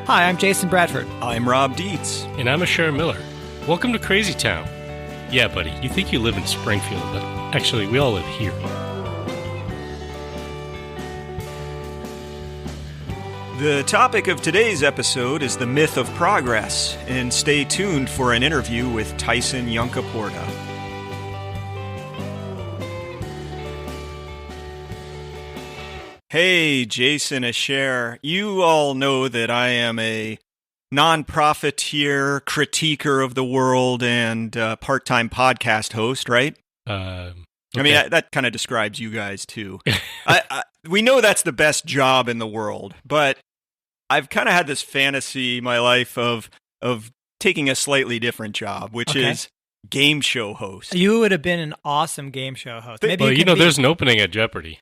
Hi, I'm Jason Bradford. I'm Rob Dietz. And I'm Asher Miller. Welcome to Crazy Town. Yeah, buddy, you think you live in Springfield, but actually, we all live here. The topic of today's episode is the myth of progress, and stay tuned for an interview with Tyson Yunkaporta. Hey, Jason, Asher. You all know that I am a non-profiteer, critiquer of the world, and part-time podcast host, right? Okay. I mean, that kind of describes you guys, too. We know that's the best job in the world, but I've kind of had this fantasy in my life of taking a slightly different job, which is game show host. You would have been an awesome game show host. Maybe there's an opening at Jeopardy.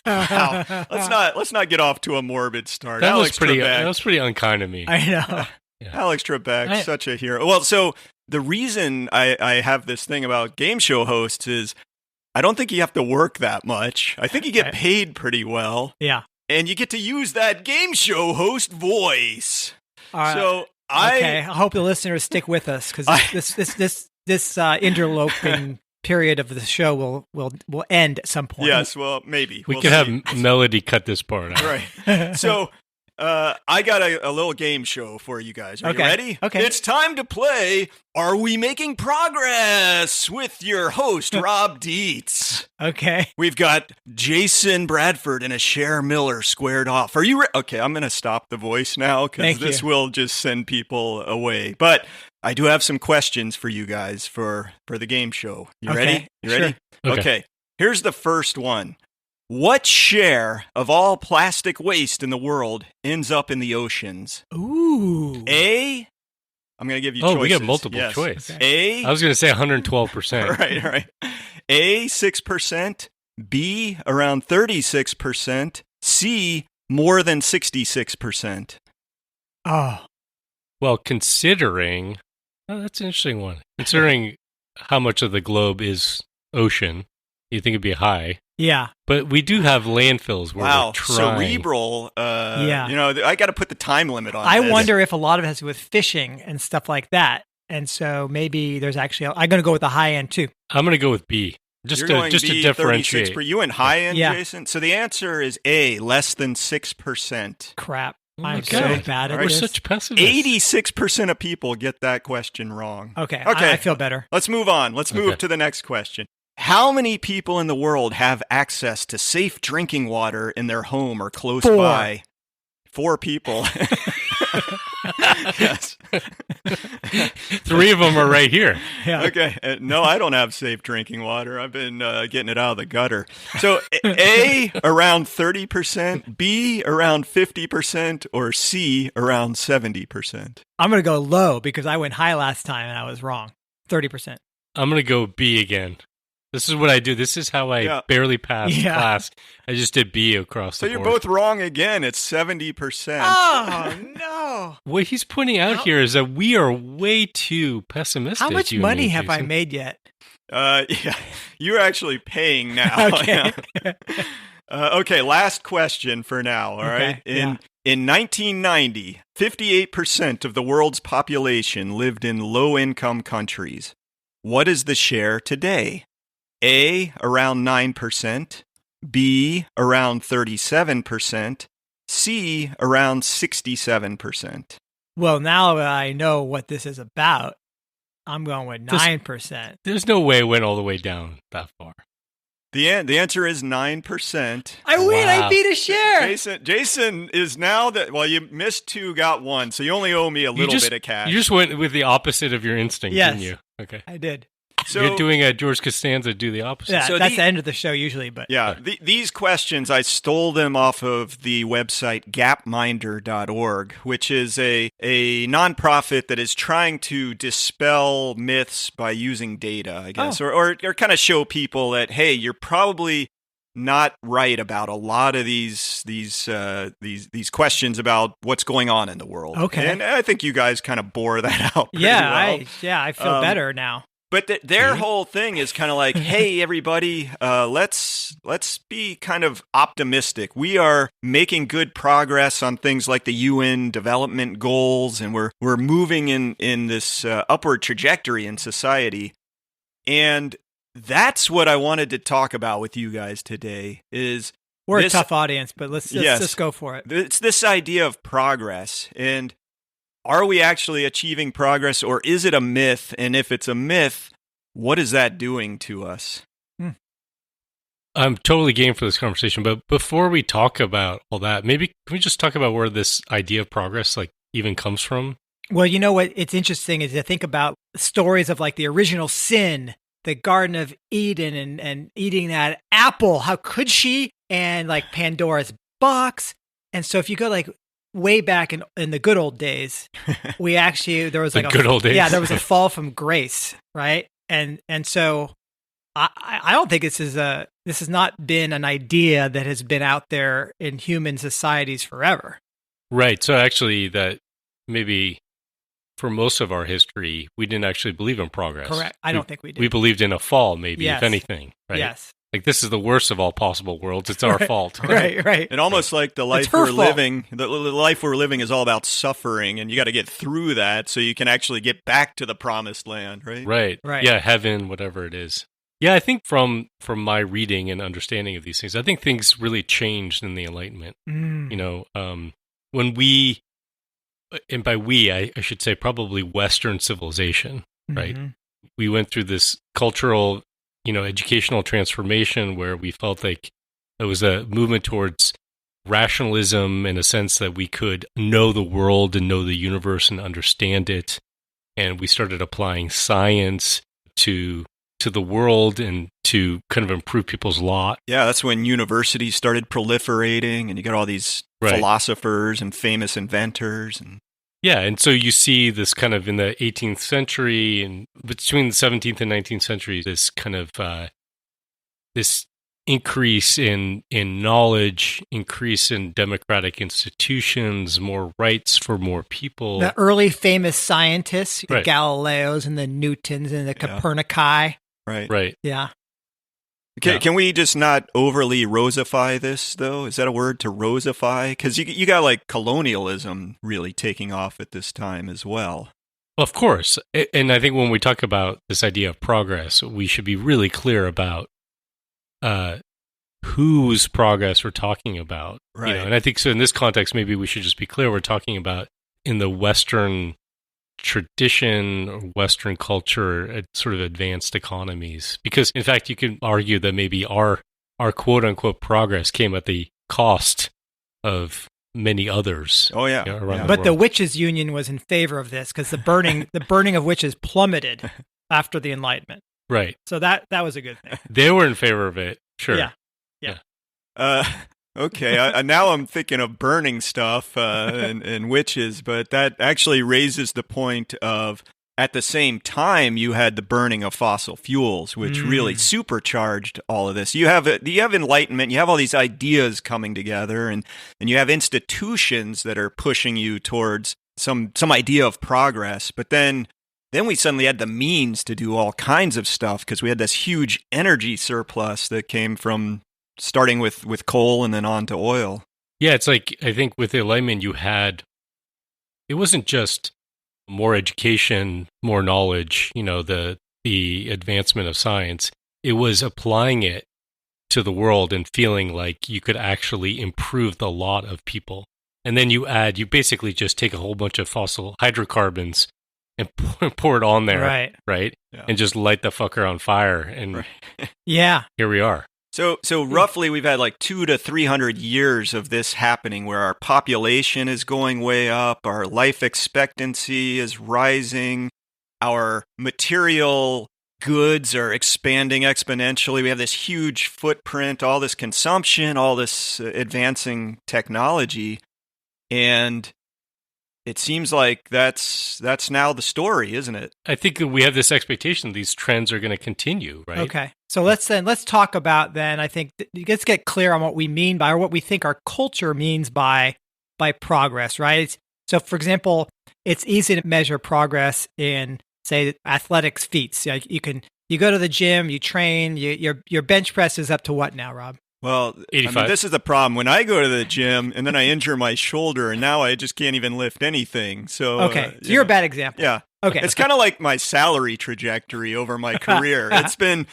Wow. Let's not get off to a morbid start. That was pretty unkind of me. I know. Yeah. Alex Trebek, such a hero. Well, so the reason I have this thing about game show hosts is I don't think you have to work that much. I think you get paid pretty well. Yeah. And you get to use that game show host voice. So I hope the listeners stick with us because this interloping period of the show will end at some point. Yes, well, maybe. We could have Melody cut this part out. Right. So I got a little game show for you guys. Are you ready? Okay. It's time to play Are We Making Progress? With your host, Rob Dietz. Okay. We've got Jason Bradford and Asher Miller squared off. Are you ready? Okay, I'm going to stop the voice now because this will just send people away. But I do have some questions for you guys for the game show. You ready? You ready? Sure. Okay. Here's the first one. What share of all plastic waste in the world ends up in the oceans? Ooh. A, I'm going to give you choices. Oh, we get multiple choice. Okay. I was going to say 112%. Right. A, 6%. B, around 36%. C, more than 66%. Oh. Well, considering... Oh, that's an interesting one. Considering how much of the globe is ocean, you think it'd be high. Yeah. But we do have landfills where we're trying. Cerebral. I got to put the time limit on I this. wonder if a lot of it has to do with fishing and stuff like that. And so maybe there's actually, I'm going to go with the high end too. I'm going to go with B. Just to differentiate. You went high end, Jason? So the answer is A, less than 6%. Crap. Oh I'm so bad at We're this. such pessimists. 86% of people get that question wrong. Okay. I feel better. Let's move on. Let's move to the next question. How many people in the world have access to safe drinking water in their home or close by? 4 people. Yes. 3 of them are right here. Yeah. Okay. No, I don't have safe drinking water. I've been getting it out of the gutter. So A, around 30%, B, around 50%, or C, around 70%. I'm going to go low because I went high last time and I was wrong. 30%. I'm going to go B again. This is what I do. This is how I barely passed class. I just did B across the board. So you're both wrong again. It's 70%. Oh, no. What he's pointing out here is that we are way too pessimistic. How much money have I made yet? You're actually paying now. Okay. Okay, last question for now, all right? In 1990, 58% of the world's population lived in low-income countries. What is the share today? A, around 9%, B, around 37%, C, around 67%. Well, now that I know what this is about, I'm going with 9%. There's no way it went all the way down that far. The answer is 9%. I win. Wow. I beat a share. Jason is now that, well, you missed 2, got 1, so you only owe me a little bit of cash. You just went with the opposite of your instinct, didn't you? Okay. I did. So, you're doing a George Costanza, do the opposite. Yeah, so that's the end of the show usually. But these questions, I stole them off of the website gapminder.org, which is a nonprofit that is trying to dispel myths by using data, I guess, or kind of show people that, hey, you're probably not right about a lot of these questions about what's going on in the world. Okay, and I think you guys kind of bore that out. I feel better now. But their whole thing is kind of like, hey, everybody, let's be kind of optimistic. We are making good progress on things like the UN development goals, and we're moving in this upward trajectory in society. And that's what I wanted to talk about with you guys today. We're a tough audience, but let's go for it. It's this idea of progress, and are we actually achieving progress, or is it a myth? And if it's a myth, what is that doing to us? I'm totally game for this conversation, but before we talk about all that, maybe can we just talk about where this idea of progress even comes from? Well, you know what? It's interesting is to think about stories of the original sin, the Garden of Eden, and eating that apple. How could she? And Pandora's box. And so if you go way back in the good old days, there was good old days. Yeah, there was a fall from grace, right? And so I don't think this has not been an idea that has been out there in human societies forever. Right. So actually, that maybe for most of our history, we didn't actually believe in progress. Correct. I don't think we did. We believed in a fall, maybe, yes. If anything. Right? Yes. This is the worst of all possible worlds. It's our fault. Right. And almost like the life we're living, the life we're living is all about suffering, and you got to get through that so you can actually get back to the promised land, right? Right. Yeah, heaven, whatever it is. Yeah, I think from my reading and understanding of these things, I think things really changed in the Enlightenment. When we, and by we, I should say probably Western civilization, right? Mm-hmm. We went through this cultural, educational transformation where we felt like it was a movement towards rationalism in a sense that we could know the world and know the universe and understand it. And we started applying science to the world and to kind of improve people's lot. Yeah, that's when universities started proliferating, and you got all these philosophers and famous inventors. Yeah, and so you see this kind of in the 18th century and between the 17th and 19th century, this kind of this increase in knowledge, increase in democratic institutions, more rights for more people. The early famous scientists, the Galileos and the Newtons and the Copernici. Right. Yeah. Can we just not overly rosify this, though? Is that a word, to rosify? Because you got colonialism really taking off at this time as well. Of course. And I think when we talk about this idea of progress, we should be really clear about whose progress we're talking about. Right. And I think so in this context, maybe we should just be clear we're talking about in the Western tradition or Western culture, sort of advanced economies. Because in fact, you can argue that maybe our quote unquote progress came at the cost of many others. Oh yeah. Around the but world. The witches' union was in favor of this because the burning of witches plummeted after the Enlightenment. Right. So that was a good thing. They were in favor of it. Sure. Yeah. Okay, now I'm thinking of burning stuff and witches, but that actually raises the point of, at the same time, you had the burning of fossil fuels, which really supercharged all of this. You have Enlightenment, you have all these ideas coming together, and you have institutions that are pushing you towards some idea of progress, but then we suddenly had the means to do all kinds of stuff because we had this huge energy surplus that came from starting with coal and then on to oil. Yeah, it's I think with the Enlightenment it wasn't just more education, more knowledge, the advancement of science. It was applying it to the world and feeling like you could actually improve the lot of people. And then you basically just take a whole bunch of fossil hydrocarbons and pour it on there, right? Yeah. And just light the fucker on fire. And here we are. So roughly we've had 200 to 300 years of this happening where our population is going way up, our life expectancy is rising, our material goods are expanding exponentially. We have this huge footprint, all this consumption, all this advancing technology, and it seems like that's now the story, isn't it? I think that we have this expectation these trends are going to continue, right? Okay. So let's talk about I think let's get clear on what we mean by, or what we think our culture means by progress, right? So for example, it's easy to measure progress in say athletics feats. Like you go to the gym, you train, your bench press is up to what now, Rob? Well, 85. I mean, this is the problem. When I go to the gym and then I injure my shoulder, and now I just can't even lift anything. So okay, so you're a bad example. Yeah. Okay. It's kind of like my salary trajectory over my career. It's been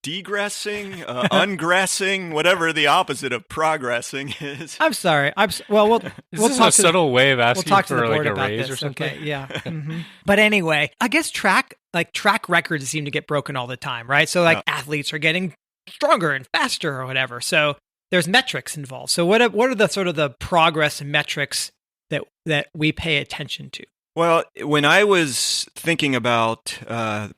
degressing, ungressing, whatever the opposite of progressing is. I'm sorry. Is this a subtle way of asking for like a raise or something? Okay, yeah. Mm-hmm. But anyway, I guess track records seem to get broken all the time, right? So athletes are getting stronger and faster or whatever. So there's metrics involved. So what are the sort of the progress metrics that we pay attention to? Well, when I was thinking about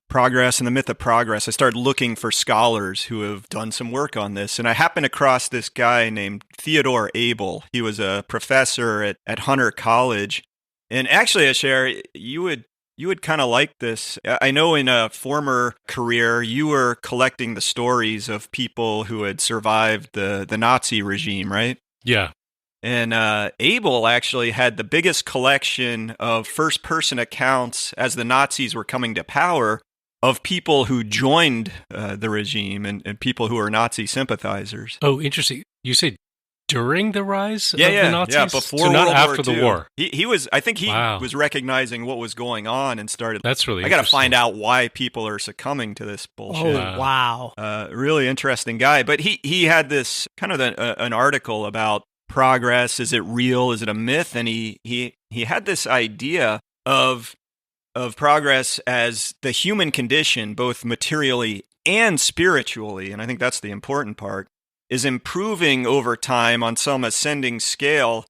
progress and the myth of progress, I started looking for scholars who have done some work on this. And I happened across this guy named Theodore Abel. He was a professor at Hunter College. And actually, Asher, you would kind of like this. I know in a former career, you were collecting the stories of people who had survived the Nazi regime, right? Yeah. And Abel actually had the biggest collection of first-person accounts as the Nazis were coming to power of people who joined the regime and people who were Nazi sympathizers. Oh, interesting. You say during the rise of the Nazis? Yeah, before so not World after War the II. war. He was, I think he was recognizing what was going on and started. That's really I got to find out why people are succumbing to this bullshit. Oh, wow. Really interesting guy. But he had this kind of an article about progress. Is it real? Is it a myth? And he had this idea of progress as the human condition, both materially and spiritually, and I think that's the important part, is improving over time on some ascending scale.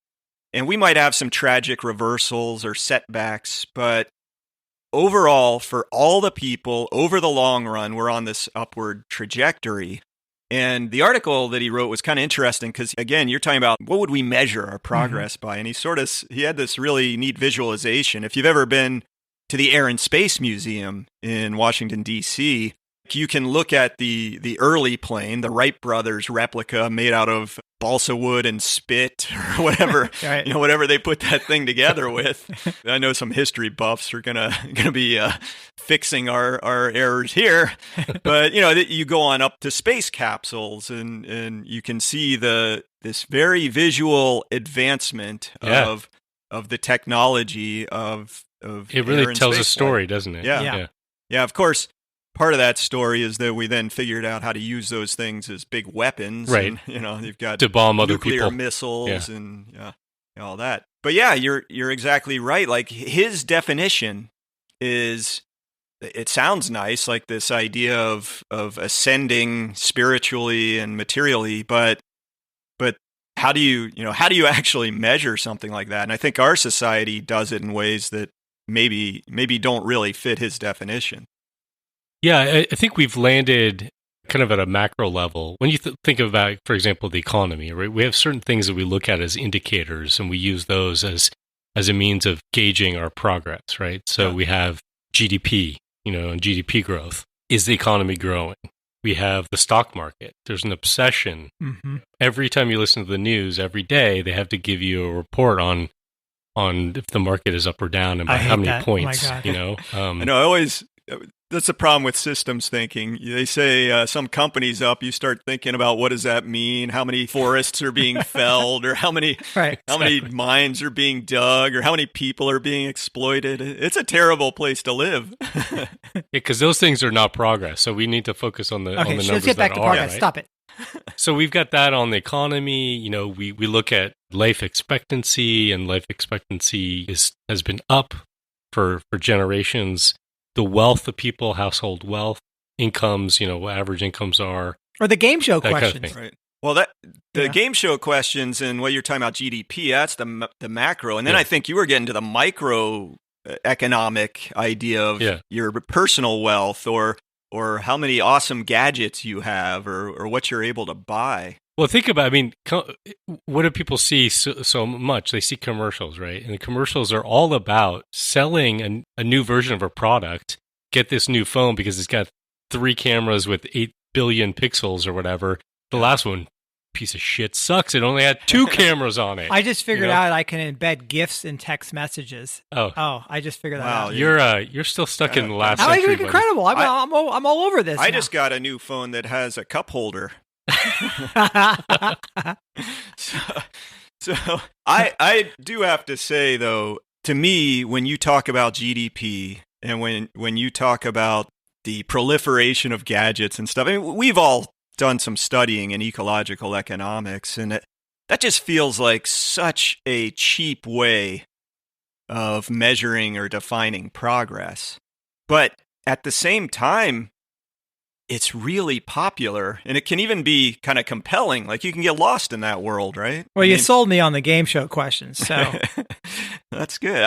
And we might have some tragic reversals or setbacks, but overall, for all the people over the long run, we're on this upward trajectory. And the article that he wrote was kind of interesting because, again, you're talking about what would we measure our progress by? And he had this really neat visualization. If you've ever been to the Air and Space Museum in Washington, D.C., you can look at the early plane, the Wright brothers replica made out of balsa wood and spit or whatever, right. Whatever they put that thing together with. I know some history buffs are gonna be fixing our errors here, but you go on up to space capsules and you can see this very visual advancement of the technology of it really tells a story, doesn't it? Yeah. Of course. Part of that story is that we then figured out how to use those things as big weapons. Right. And, you've got to bomb other nuclear people. missiles and all that. But yeah, you're exactly right. Like his definition is, it sounds nice, like this idea of ascending spiritually and materially, but how do you actually measure something like that? And I think our society does it in ways that maybe don't really fit his definition. Yeah, I think we've landed kind of at a macro level. When you think about, for example, the economy, right? We have certain things that we look at as indicators, and we use those as a means of gauging our progress, right? So we have GDP, and GDP growth. Is the economy growing? We have the stock market. There's an obsession. Mm-hmm. Every time you listen to the news, every day, they have to give you a report on if the market is up or down and by how many points, Oh my God. I know, I always... That's the problem with systems thinking. They say some company's up. You start thinking about what does that mean? How many forests are being felled, or how many many mines are being dug, or how many people are being exploited? It's a terrible place to live. Because those things are not progress. So we need to focus on the numbers let's get back to progress. Right? Stop it. So we've got that on the economy. We look at life expectancy, and life expectancy has been up for generations. The wealth of people, household wealth, incomes, what average incomes are. Or the game show questions. Kind of right. Well, the game show questions and what you're talking about GDP, that's the macro. And then I think you were getting to the micro economic idea of your personal wealth or how many awesome gadgets you have or what you're able to buy. Well, think about, what do people see so much? They see commercials, right? And the commercials are all about selling a new version of a product. Get this new phone because it's got 3 cameras with 8 billion pixels or whatever. The last one, piece of shit sucks. It only had 2 cameras on it. I just figured out I can embed GIFs in text messages. Oh, I just figured that out. You're still stuck in the last How century. Incredible. I'm all over this. I just got a new phone that has a cup holder. So I do have to say, though, to me, when you talk about GDP and when you talk about the proliferation of gadgets and stuff, I mean, we've all done some studying in ecological economics, and that just feels like such a cheap way of measuring or defining progress. But at the same time, it's really popular, and it can even be kind of compelling. Like, you can get lost in that world, right? Well, you sold me on the game show questions, so that's good.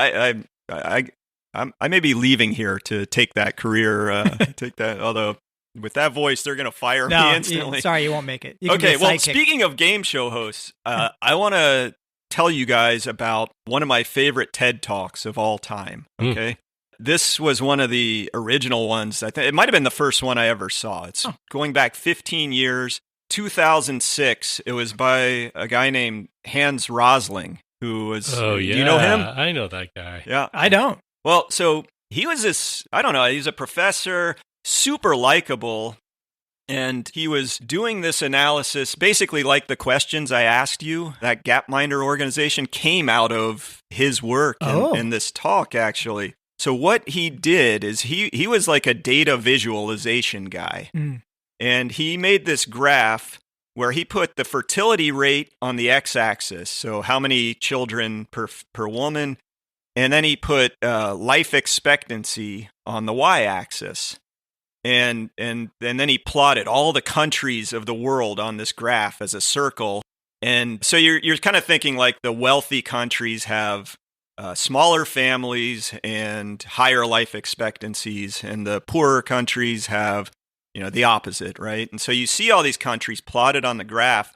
I may be leaving here to take that career. Take that. Although with that voice, they're going to fire me instantly. Sorry, you won't make it. Okay. Well, speaking of game show hosts, I want to tell you guys about one of my favorite TED Talks of all time. Okay. This was one of the original ones. I think it might have been the first one I ever saw. It's going back 15 years, 2006. It was by a guy named Hans Rosling, who was. Oh, yeah. Do you know him? I know that guy. Yeah. I don't. Well, so he was this, I don't know, he's a professor, super likable. And he was doing this analysis, basically like the questions I asked you. That Gapminder organization came out of his work in this talk, actually. So what he did is he was like a data visualization guy. And he made this graph where he put the fertility rate on the x-axis, so how many children per woman, and then he put life expectancy on the y-axis. And then he plotted all the countries of the world on this graph as a circle. And so you're kind of thinking like the wealthy countries have smaller families and higher life expectancies, and the poorer countries have, the opposite, right? And so you see all these countries plotted on the graph.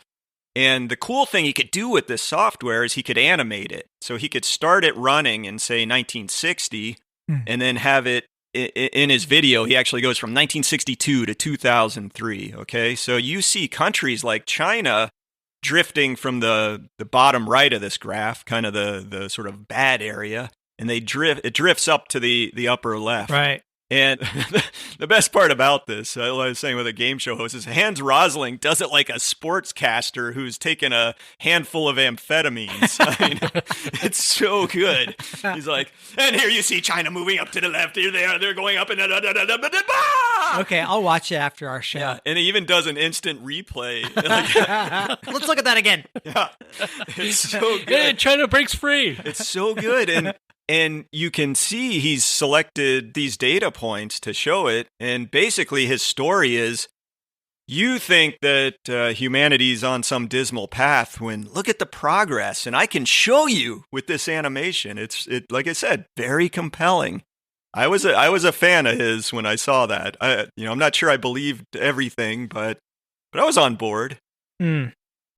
And the cool thing he could do with this software is he could animate it. So he could start it running in, say, 1960, and then have it in his video. He actually goes from 1962 to 2003, okay? So you see countries like China drifting from the bottom right of this graph, kind of the sort of bad area, and it drifts up to the upper left. Right. And the best part about this, I was saying with a game show host, is Hans Rosling does it like a sportscaster who's taken a handful of amphetamines. I mean, it's so good. He's like, and here you see China moving up to the left. Here they are. They're going up and Okay, I'll watch it after our show. Yeah, and he even does an instant replay. Let's look at that again. Yeah, it's so good. Yeah, China breaks free. It's so good, and you can see he's selected these data points to show it. And basically his story is, you think that humanity's on some dismal path when look at the progress. And I can show you with this animation. It's like I said, very compelling. I was a fan of his when I saw that. I'm not sure I believed everything, but I was on board. Well,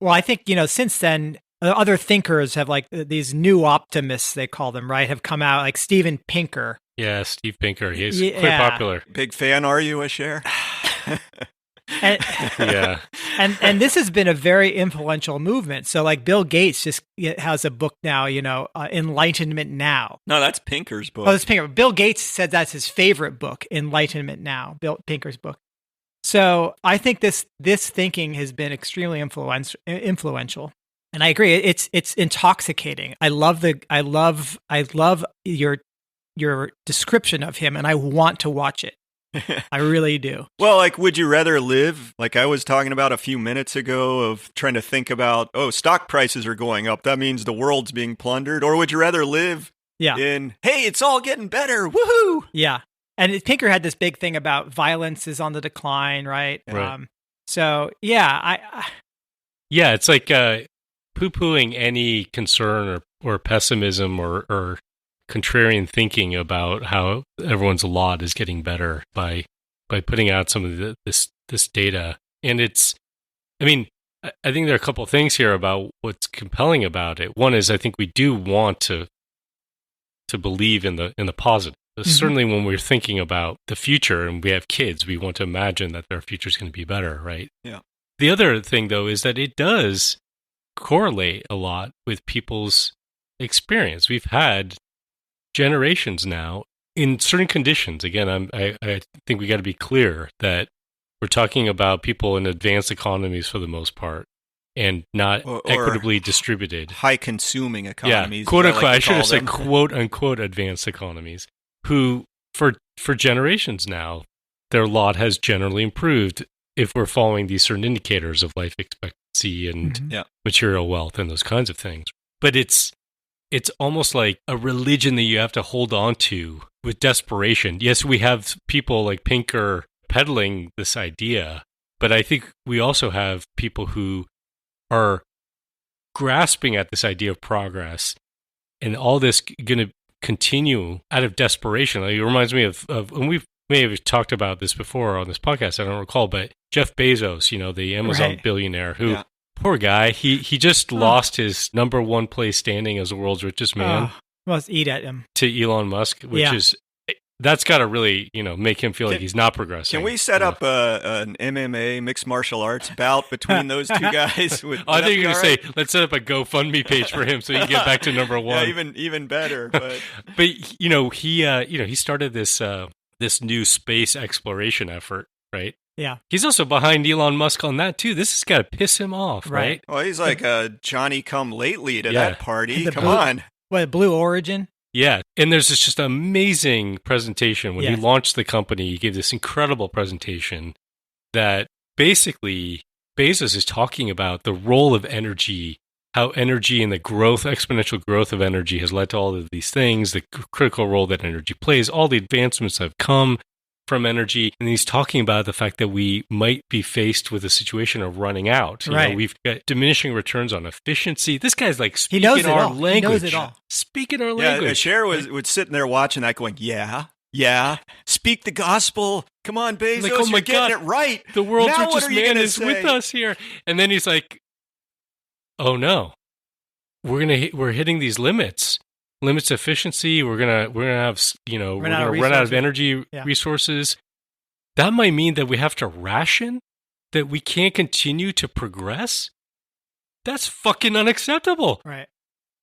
I think, since then, other thinkers have, like, these new optimists, they call them, right, have come out, like Steven Pinker. Yeah, Steve Pinker. He's quite popular. Big fan, are you, Asher? Yeah. And this has been a very influential movement. So, like, Bill Gates just has a book now, Enlightenment Now. No, that's Pinker's book. Oh, that's Pinker. Bill Gates said that's his favorite book, Enlightenment Now, Bill Pinker's book. So I think this thinking has been extremely influential. And I agree. It's intoxicating. I love your description of him, and I want to watch it. I really do. Well, like, would you rather live, like I was talking about a few minutes ago, of trying to think about, stock prices are going up, that means the world's being plundered, or would you rather live in, hey, it's all getting better, woohoo? Yeah. And Pinker had this big thing about violence is on the decline, right? So, yeah, Yeah, it's like poo-pooing any concern or pessimism or contrarian thinking about how everyone's lot is getting better by putting out some of this data. And I think there are a couple of things here about what's compelling about it. One is I think we do want to believe in the positive. Mm-hmm. Certainly when we're thinking about the future and we have kids, we want to imagine that their future is going to be better, right? Yeah. The other thing, though, is that it does correlate a lot with people's experience. We've had generations now in certain conditions. Again, I think we got to be clear that we're talking about people in advanced economies for the most part, and not equitably distributed. High-consuming economies. Yeah, quote unquote. I should have said quote unquote advanced economies, who for generations now, their lot has generally improved if we're following these certain indicators of life expectancy and material wealth and those kinds of things. But it's almost like a religion that you have to hold on to with desperation. Yes, we have people like Pinker peddling this idea, but I think we also have people who are grasping at this idea of progress, and all this going to continue out of desperation. Like, it reminds me of and we may have talked about this before on this podcast, I don't recall, but Jeff Bezos, the Amazon billionaire, who, poor guy, he just lost his number one place standing as the world's richest man. Must eat at him. To Elon Musk, which is, that's got to really, make him feel like he's not progressing. Can we set up an MMA, mixed martial arts bout between those two guys? I think you're going to say, let's set up a GoFundMe page for him so he can get back to number one. Yeah, even better. But he started this new space exploration effort, right? Yeah. He's also behind Elon Musk on that, too. This has got to piss him off, right? Well, he's like a Johnny-come-lately to that party. Come on. What, Blue Origin? Yeah. And there's this just amazing presentation. When he launched the company, he gave this incredible presentation that basically Bezos is talking about the role of energy, how energy and the exponential growth of energy has led to all of these things, the critical role that energy plays, all the advancements that have come from energy. And he's talking about the fact that we might be faced with a situation of running out. We've got diminishing returns on efficiency. This guy's like speaking our language. He knows it all. Speaking our language. Cher was sitting there watching that going, speak the gospel. Come on, Bezos, like, you're getting it right. The world's richest man is with us here. And then he's like, oh no, we're hitting these limits of efficiency. We're gonna have we're gonna run out of energy resources. That might mean that we have to ration, that we can't continue to progress. That's fucking unacceptable. Right.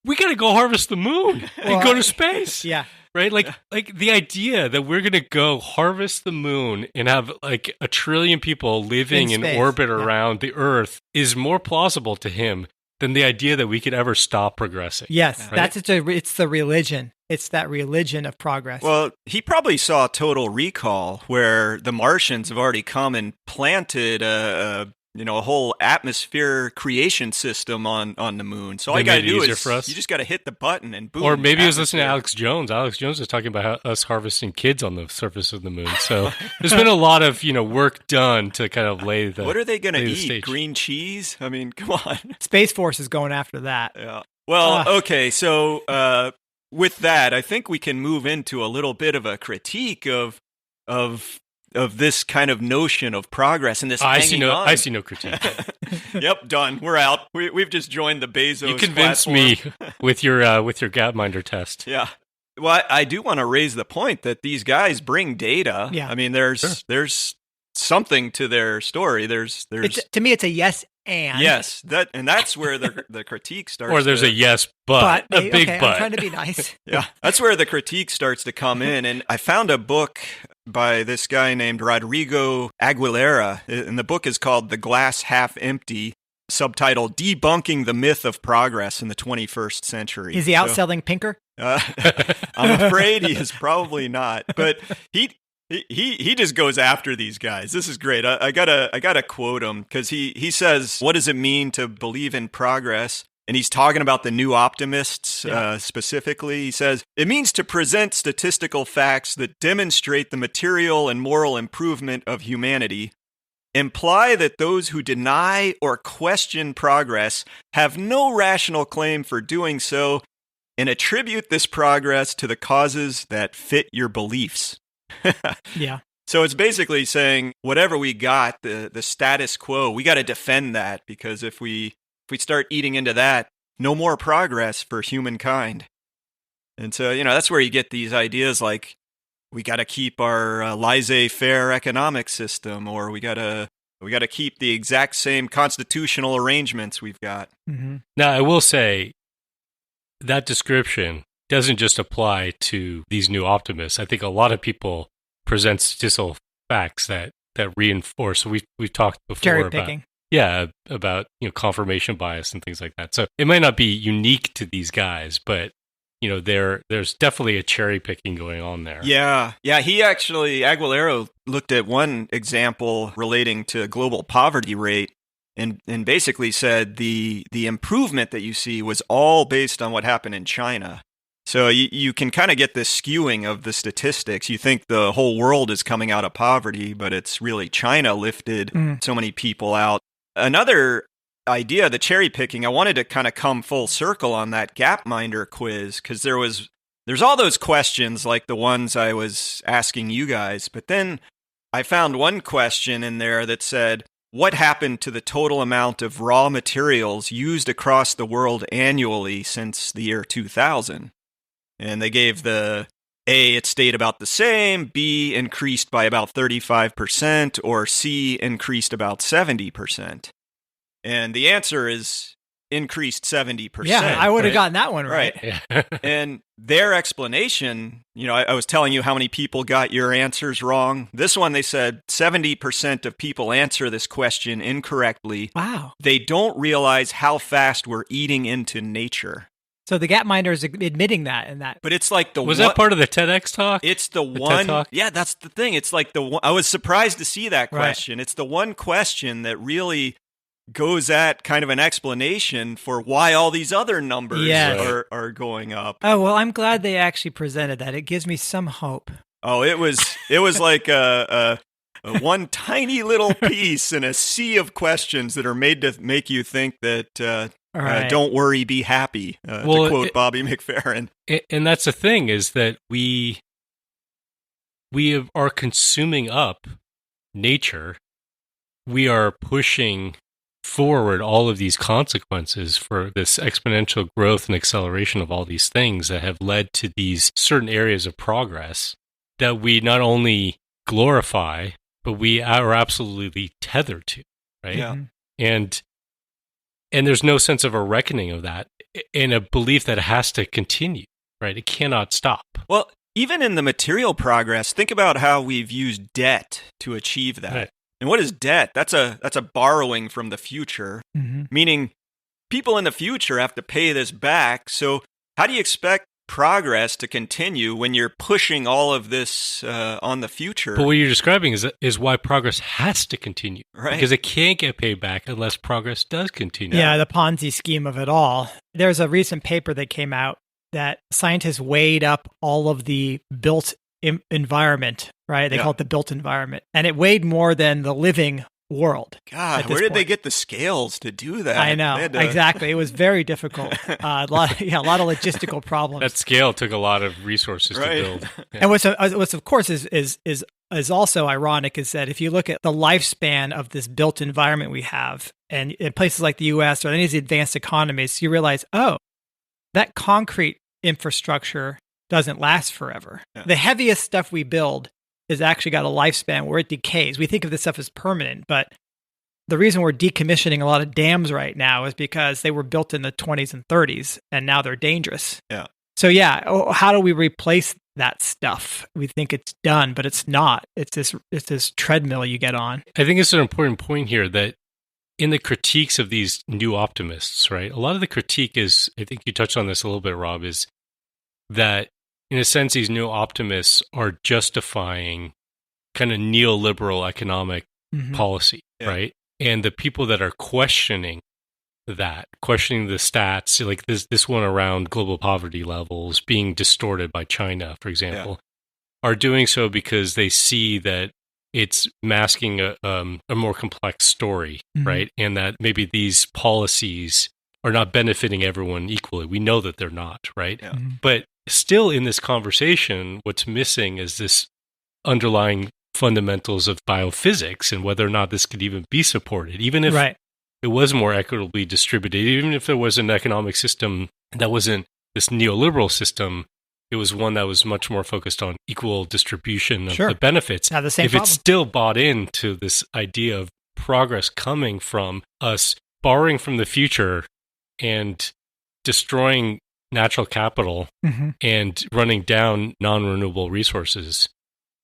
We gotta go harvest the moon and go to space. Yeah. Right? Like the idea that we're gonna go harvest the moon and have like 1 trillion people living in orbit around the Earth is more plausible to him than the idea that we could ever stop progressing. Yes, right? It's the religion. It's that religion of progress. Well, he probably saw Total Recall, where the Martians have already come and planted a whole atmosphere creation system on the moon. So all you got to do is you just got to hit the button and boom. Or maybe he was listening to Alex Jones. Alex Jones was talking about us harvesting kids on the surface of the moon. So there's been a lot of work done to kind of lay the. What are they going to eat? Stage. Green cheese? I mean, come on. Space Force is going after that. Yeah. Well, okay. So with that, I think we can move into a little bit of a critique of this kind of notion of progress and this hanging on. I see no critique. Yep, done. We're out. We've just joined the Bezos. You convinced me with your Gapminder test. Yeah. Well, I do want to raise the point that these guys bring data. Yeah. I mean, there's something to their story. There's to me, it's a yes and. Yes, that's where the critique starts. Or there's a yes but a big but. I'm trying to be nice. Yeah, that's where the critique starts to come in. And I found a book by this guy named Rodrigo Aguilera, and the book is called The Glass Half Empty, subtitled Debunking the Myth of Progress in the 21st Century. Is he outselling Pinker? I'm afraid he is probably not, but he just goes after these guys. This is great. I gotta quote him, because he says, what does it mean to believe in progress? And he's talking about the new optimists specifically. He says, it means to present statistical facts that demonstrate the material and moral improvement of humanity, imply that those who deny or question progress have no rational claim for doing so, and attribute this progress to the causes that fit your beliefs. Yeah. So it's basically saying, whatever we got, the status quo, we got to defend that, because if we start eating into that, no more progress for humankind. And so, that's where you get these ideas like, we got to keep our laissez-faire economic system, or we got to We got to keep the exact same constitutional arrangements we've got. Mm-hmm. Now, I will say that description doesn't just apply to these new optimists. I think a lot of people present statistical facts that reinforce. We've talked before cherry picking. about confirmation bias and things like that. So it might not be unique to these guys, but there's definitely a cherry picking going on there. Yeah. He actually, Aguilera looked at one example relating to global poverty rate and basically said the improvement that you see was all based on what happened in China. So you can kind of get this skewing of the statistics. You think the whole world is coming out of poverty, but it's really China lifted so many people out. Another idea, the cherry picking, I wanted to kind of come full circle on that Gapminder quiz, because there's all those questions like the ones I was asking you guys, but then I found one question in there that said, what happened to the total amount of raw materials used across the world annually since the year 2000? And they gave the A, it stayed about the same, B, increased by about 35%, or C, increased about 70%. And the answer is increased 70%. Yeah, I would have gotten that one right. Yeah. And their explanation, I was telling you how many people got your answers wrong. This one, they said 70% of people answer this question incorrectly. Wow. They don't realize how fast we're eating into nature. So the Gapminder is admitting that and that. But it's like Was that part of the TEDx talk? It's the TED one. Talk? Yeah, that's the thing. It's like the one. I was surprised to see that question. Right. It's the one question that really goes at kind of an explanation for why all these other numbers are going up. Oh, well, I'm glad they actually presented that. It gives me some hope. Oh, it was like a one tiny little piece in a sea of questions that are made to make you think that right. Don't worry, be happy, to quote Bobby McFerrin. And that's the thing, is that we are consuming up nature. We are pushing forward all of these consequences for this exponential growth and acceleration of all these things that have led to these certain areas of progress that we not only glorify, but we are absolutely tethered to, right? Yeah. And there's no sense of a reckoning of that, and a belief that it has to continue, right? It cannot stop. Well, even in the material progress, think about how we've used debt to achieve that. Right. And what is debt? That's a borrowing from the future, meaning people in the future have to pay this back. So how do you expect progress to continue when you're pushing all of this on the future? But what you're describing is why progress has to continue, right? Because it can't get paid back unless progress does continue. Yeah, the Ponzi scheme of it all. There's a recent paper that came out that scientists weighed up all of the built environment, right? They call it the built environment, and it weighed more than the living world. God, where did they get the scales to do that? I know, exactly. It was very difficult. A lot of logistical problems. That scale took a lot of resources to build. Yeah. And what's of course is also ironic is that if you look at the lifespan of this built environment we have, and in places like the U.S. or any of the advanced economies, you realize, that concrete infrastructure doesn't last forever. Yeah. The heaviest stuff we build has actually got a lifespan where it decays. We think of this stuff as permanent, but the reason we're decommissioning a lot of dams right now is because they were built in the 20s and 30s, and now they're dangerous. Yeah. So how do we replace that stuff? We think it's done, but it's not. It's this treadmill you get on. I think it's an important point here that in the critiques of these new optimists, right? A lot of the critique is, I think you touched on this a little bit, Rob, is that in a sense, these new optimists are justifying kind of neoliberal economic policy, right? And the people that are questioning the stats, like this one around global poverty levels being distorted by China, for example, are doing so because they see that it's masking a more complex story, right? And that maybe these policies are not benefiting everyone equally. We know that they're not, right? Yeah. But still in this conversation, what's missing is this underlying fundamentals of biophysics and whether or not this could even be supported, even if it was more equitably distributed, even if there was an economic system that wasn't this neoliberal system, it was one that was much more focused on equal distribution of the benefits. Now, the same if problem. It's still bought into this idea of progress coming from us borrowing from the future and destroying natural capital and running down non-renewable resources.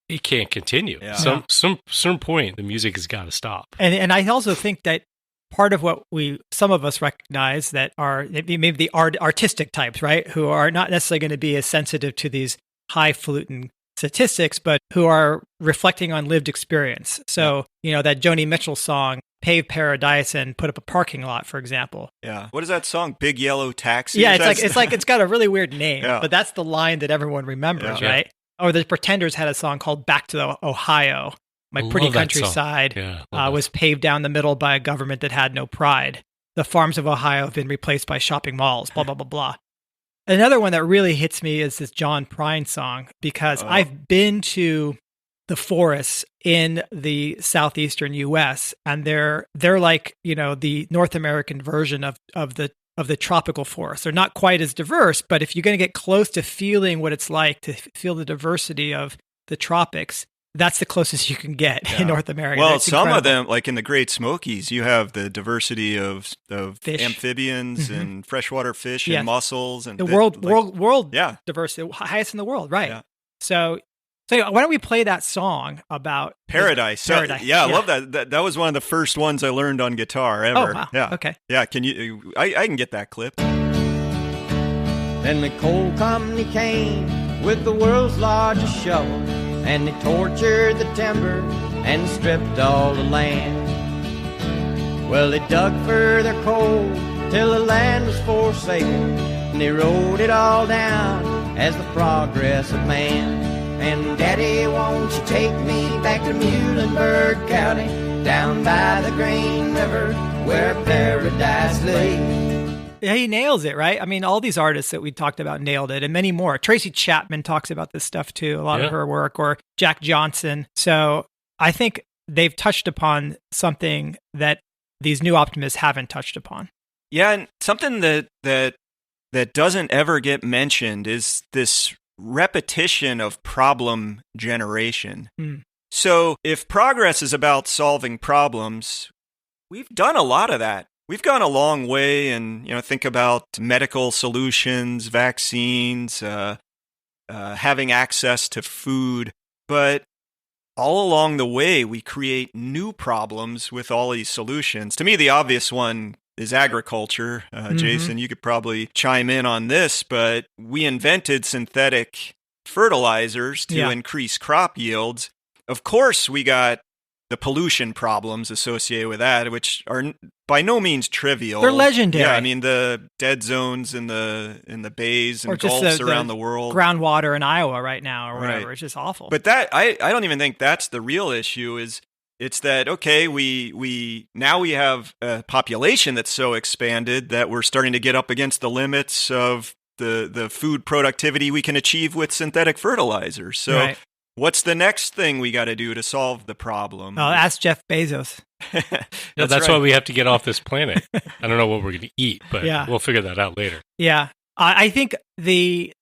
It can't continue. Yeah. Some point, the music has got to stop. And I also think that part of what some of us recognize that are maybe the artistic types, right, who are not necessarily going to be as sensitive to these highfalutin statistics, but who are reflecting on lived experience. So, that Joni Mitchell song, Pave Paradise and Put Up a Parking Lot, for example. Yeah. What is that song? Big Yellow Taxi? Yeah, it's got a really weird name, but that's the line that everyone remembers, right? Or the Pretenders had a song called Back to the Ohio. My pretty countryside was paved down the middle by a government that had no pride. The farms of Ohio have been replaced by shopping malls, blah, blah, blah, blah. Another one that really hits me is this John Prine song, because I've been to the forests in the southeastern U.S., and they're like, the North American version of the tropical forest. They're not quite as diverse, but if you're going to get close to feeling what it's like to feel the diversity of the tropics, that's the closest you can get in North America. Well, some of them, like in the Great Smokies, you have the diversity of fish. Amphibians and freshwater fish and mussels and the world diversity, highest in the world, right? Yeah. So why don't we play that song about Paradise? Paradise. I love that. That was one of the first ones I learned on guitar ever. Oh, wow. Yeah. Okay. Yeah. Can you? I can get that clip. Then the coal company came with the world's largest shovel, and they tortured the timber and stripped all the land. Well, they dug for their coal till the land was for sale, and they wrote it all down as the progress of man. And Daddy, won't you take me back to Muhlenberg County, down by the Green River where paradise lay? Yeah, he nails it, right? I mean, all these artists that we talked about nailed it, and many more. Tracy Chapman talks about this stuff too, a lot of her work, or Jack Johnson. So I think they've touched upon something that these new optimists haven't touched upon. Yeah, and something that doesn't ever get mentioned is this repetition of problem generation. So if progress is about solving problems, we've done a lot of that. We've gone a long way, and think about medical solutions, vaccines, having access to food. But all along the way, we create new problems with all these solutions. To me, the obvious one is agriculture. Jason, you could probably chime in on this, but we invented synthetic fertilizers to increase crop yields. Of course, we got the pollution problems associated with that, which are by no means trivial. They're legendary. Yeah, I mean the dead zones in the bays and gulfs around the world. Groundwater in Iowa right now or whatever. Right. It's just awful. But that I don't even think that's the real issue. It's that, okay, we now have a population that's so expanded that we're starting to get up against the limits of the food productivity we can achieve with synthetic fertilizers. So what's the next thing we got to do to solve the problem? Oh, ask Jeff Bezos. That's why we have to get off this planet. I don't know what we're going to eat, but we'll figure that out later. Yeah. I think the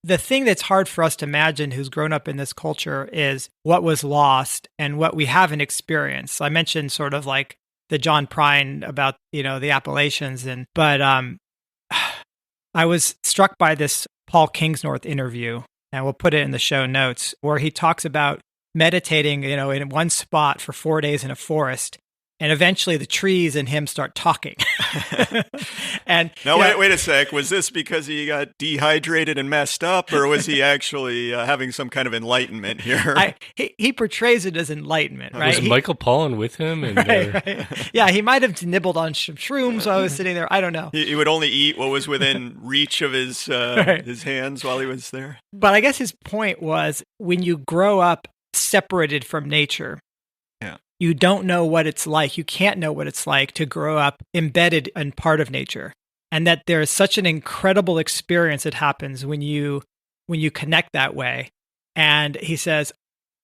thing that's hard for us to imagine who's grown up in this culture is what was lost and what we haven't experienced. I mentioned sort of like the John Prine about, the Appalachians, but I was struck by this Paul Kingsnorth interview, and we'll put it in the show notes, where he talks about meditating, in one spot for 4 days in a forest. And eventually the trees and him start talking. And now, wait a sec. Was this because he got dehydrated and messed up, or was he actually having some kind of enlightenment here? He portrays it as enlightenment, right? Was Michael Pollan with him? And right. Yeah, he might have nibbled on some shrooms while I was sitting there. I don't know. He would only eat what was within reach of his hands while he was there. But I guess his point was, when you grow up separated from nature, you don't know what it's like. You can't know what it's like to grow up embedded in part of nature. And that there is such an incredible experience that happens when you connect that way. And he says,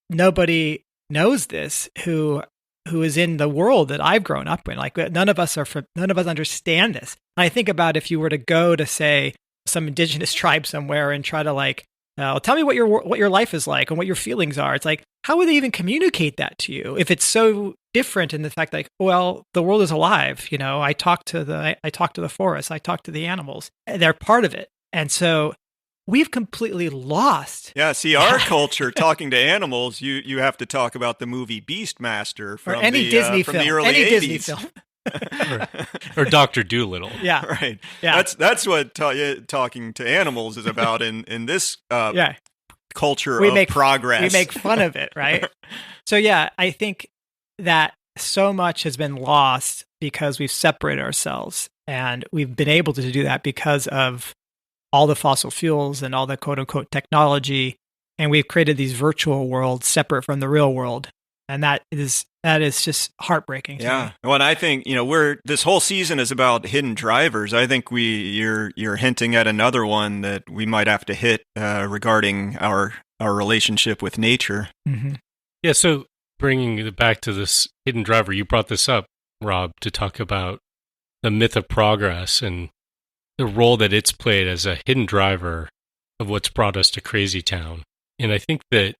nobody knows this who is in the world that I've grown up in. Like none of us understand this. And I think about if you were to go to, say, some indigenous tribe somewhere and try to tell me what your life is like and what your feelings are. It's like, how would they even communicate that to you if it's so different in the fact that, well, the world is alive. I talk to the forest, I talk to the animals. They're part of it. And so we've completely lost. Yeah, see, our culture, talking to animals, you have to talk about the movie Beastmaster from any Disney from film, the early any 80s. Disney film. or Dr. Dolittle. Yeah, right. Yeah. That's what talking to animals is about in this culture of progress. We make fun of it, right? So yeah, I think that so much has been lost because we've separated ourselves, and we've been able to do that because of all the fossil fuels and all the quote unquote technology, and we've created these virtual worlds separate from the real world. And that is just heartbreaking. Yeah. Well, and I think, this whole season is about hidden drivers. I think you're hinting at another one that we might have to hit regarding our relationship with nature. Mm-hmm. Yeah. So bringing it back to this hidden driver, you brought this up, Rob, to talk about the myth of progress and the role that it's played as a hidden driver of what's brought us to Crazy Town. And I think that,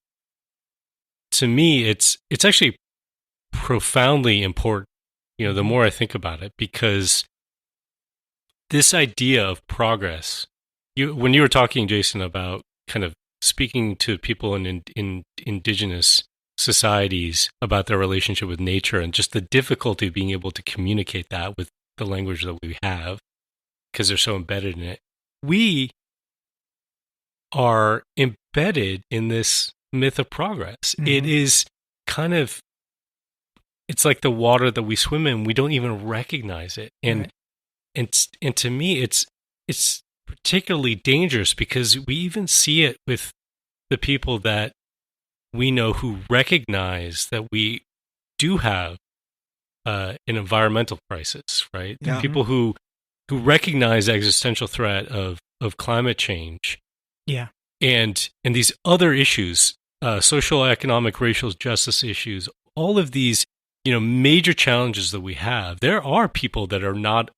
to me, it's actually profoundly important, the more I think about it, because this idea of progress, when you were talking, Jason, about kind of speaking to people in indigenous societies about their relationship with nature and just the difficulty of being able to communicate that with the language that we have, because they're so embedded in it. We are embedded in this myth of progress. Mm-hmm. It is kind of, it's like the water that we swim in. We don't even recognize it. And to me, it's particularly dangerous because we even see it with the people that we know who recognize that we do have an environmental crisis, right? Yeah. People who recognize the existential threat of climate change. Yeah. And these other issues, social, economic, racial justice issues, all of these, major challenges that we have, there are people that are not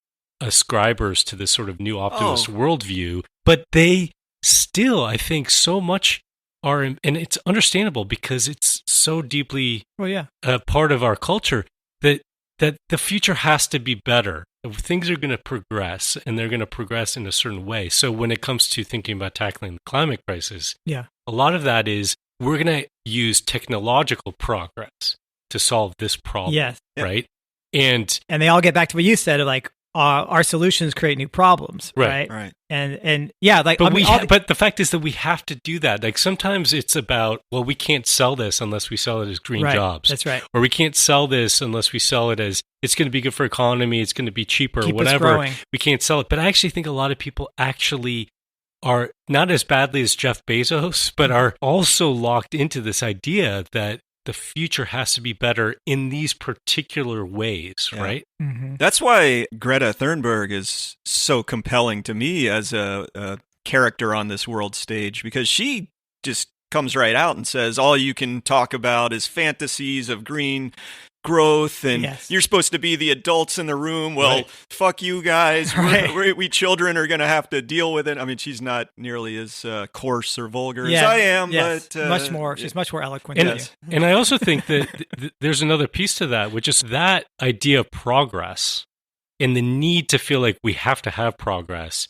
ascribers to this sort of new optimist worldview, but they still, I think, so much are, and it's understandable because it's so deeply a part of our culture that the future has to be better. Things are going to progress, and they're going to progress in a certain way. So when it comes to thinking about tackling the climate crisis, a lot of that is we're going to use technological progress to solve this problem, right? And they all get back to what you said, like our solutions create new problems, right? Right. And yeah, like, but the fact is that we have to do that. Like sometimes it's about, well, we can't sell this unless we sell it as green jobs. That's right. Or we can't sell this unless we sell it as it's going to be good for economy, it's going to be cheaper, Keep whatever. us growing. We can't sell it. But I actually think a lot of people actually are not as badly as Jeff Bezos, but are also locked into this idea that the future has to be better in these particular ways, right? Mm-hmm. That's why Greta Thunberg is so compelling to me as a character on this world stage, because she just comes right out and says, all you can talk about is fantasies of green growth, and you're supposed to be the adults in the room. Well, fuck you guys. We children are going to have to deal with it. I mean, she's not nearly as coarse or vulgar as I am, but much more. She's much more eloquent than you. And I also think that there's another piece to that, which is that idea of progress and the need to feel like we have to have progress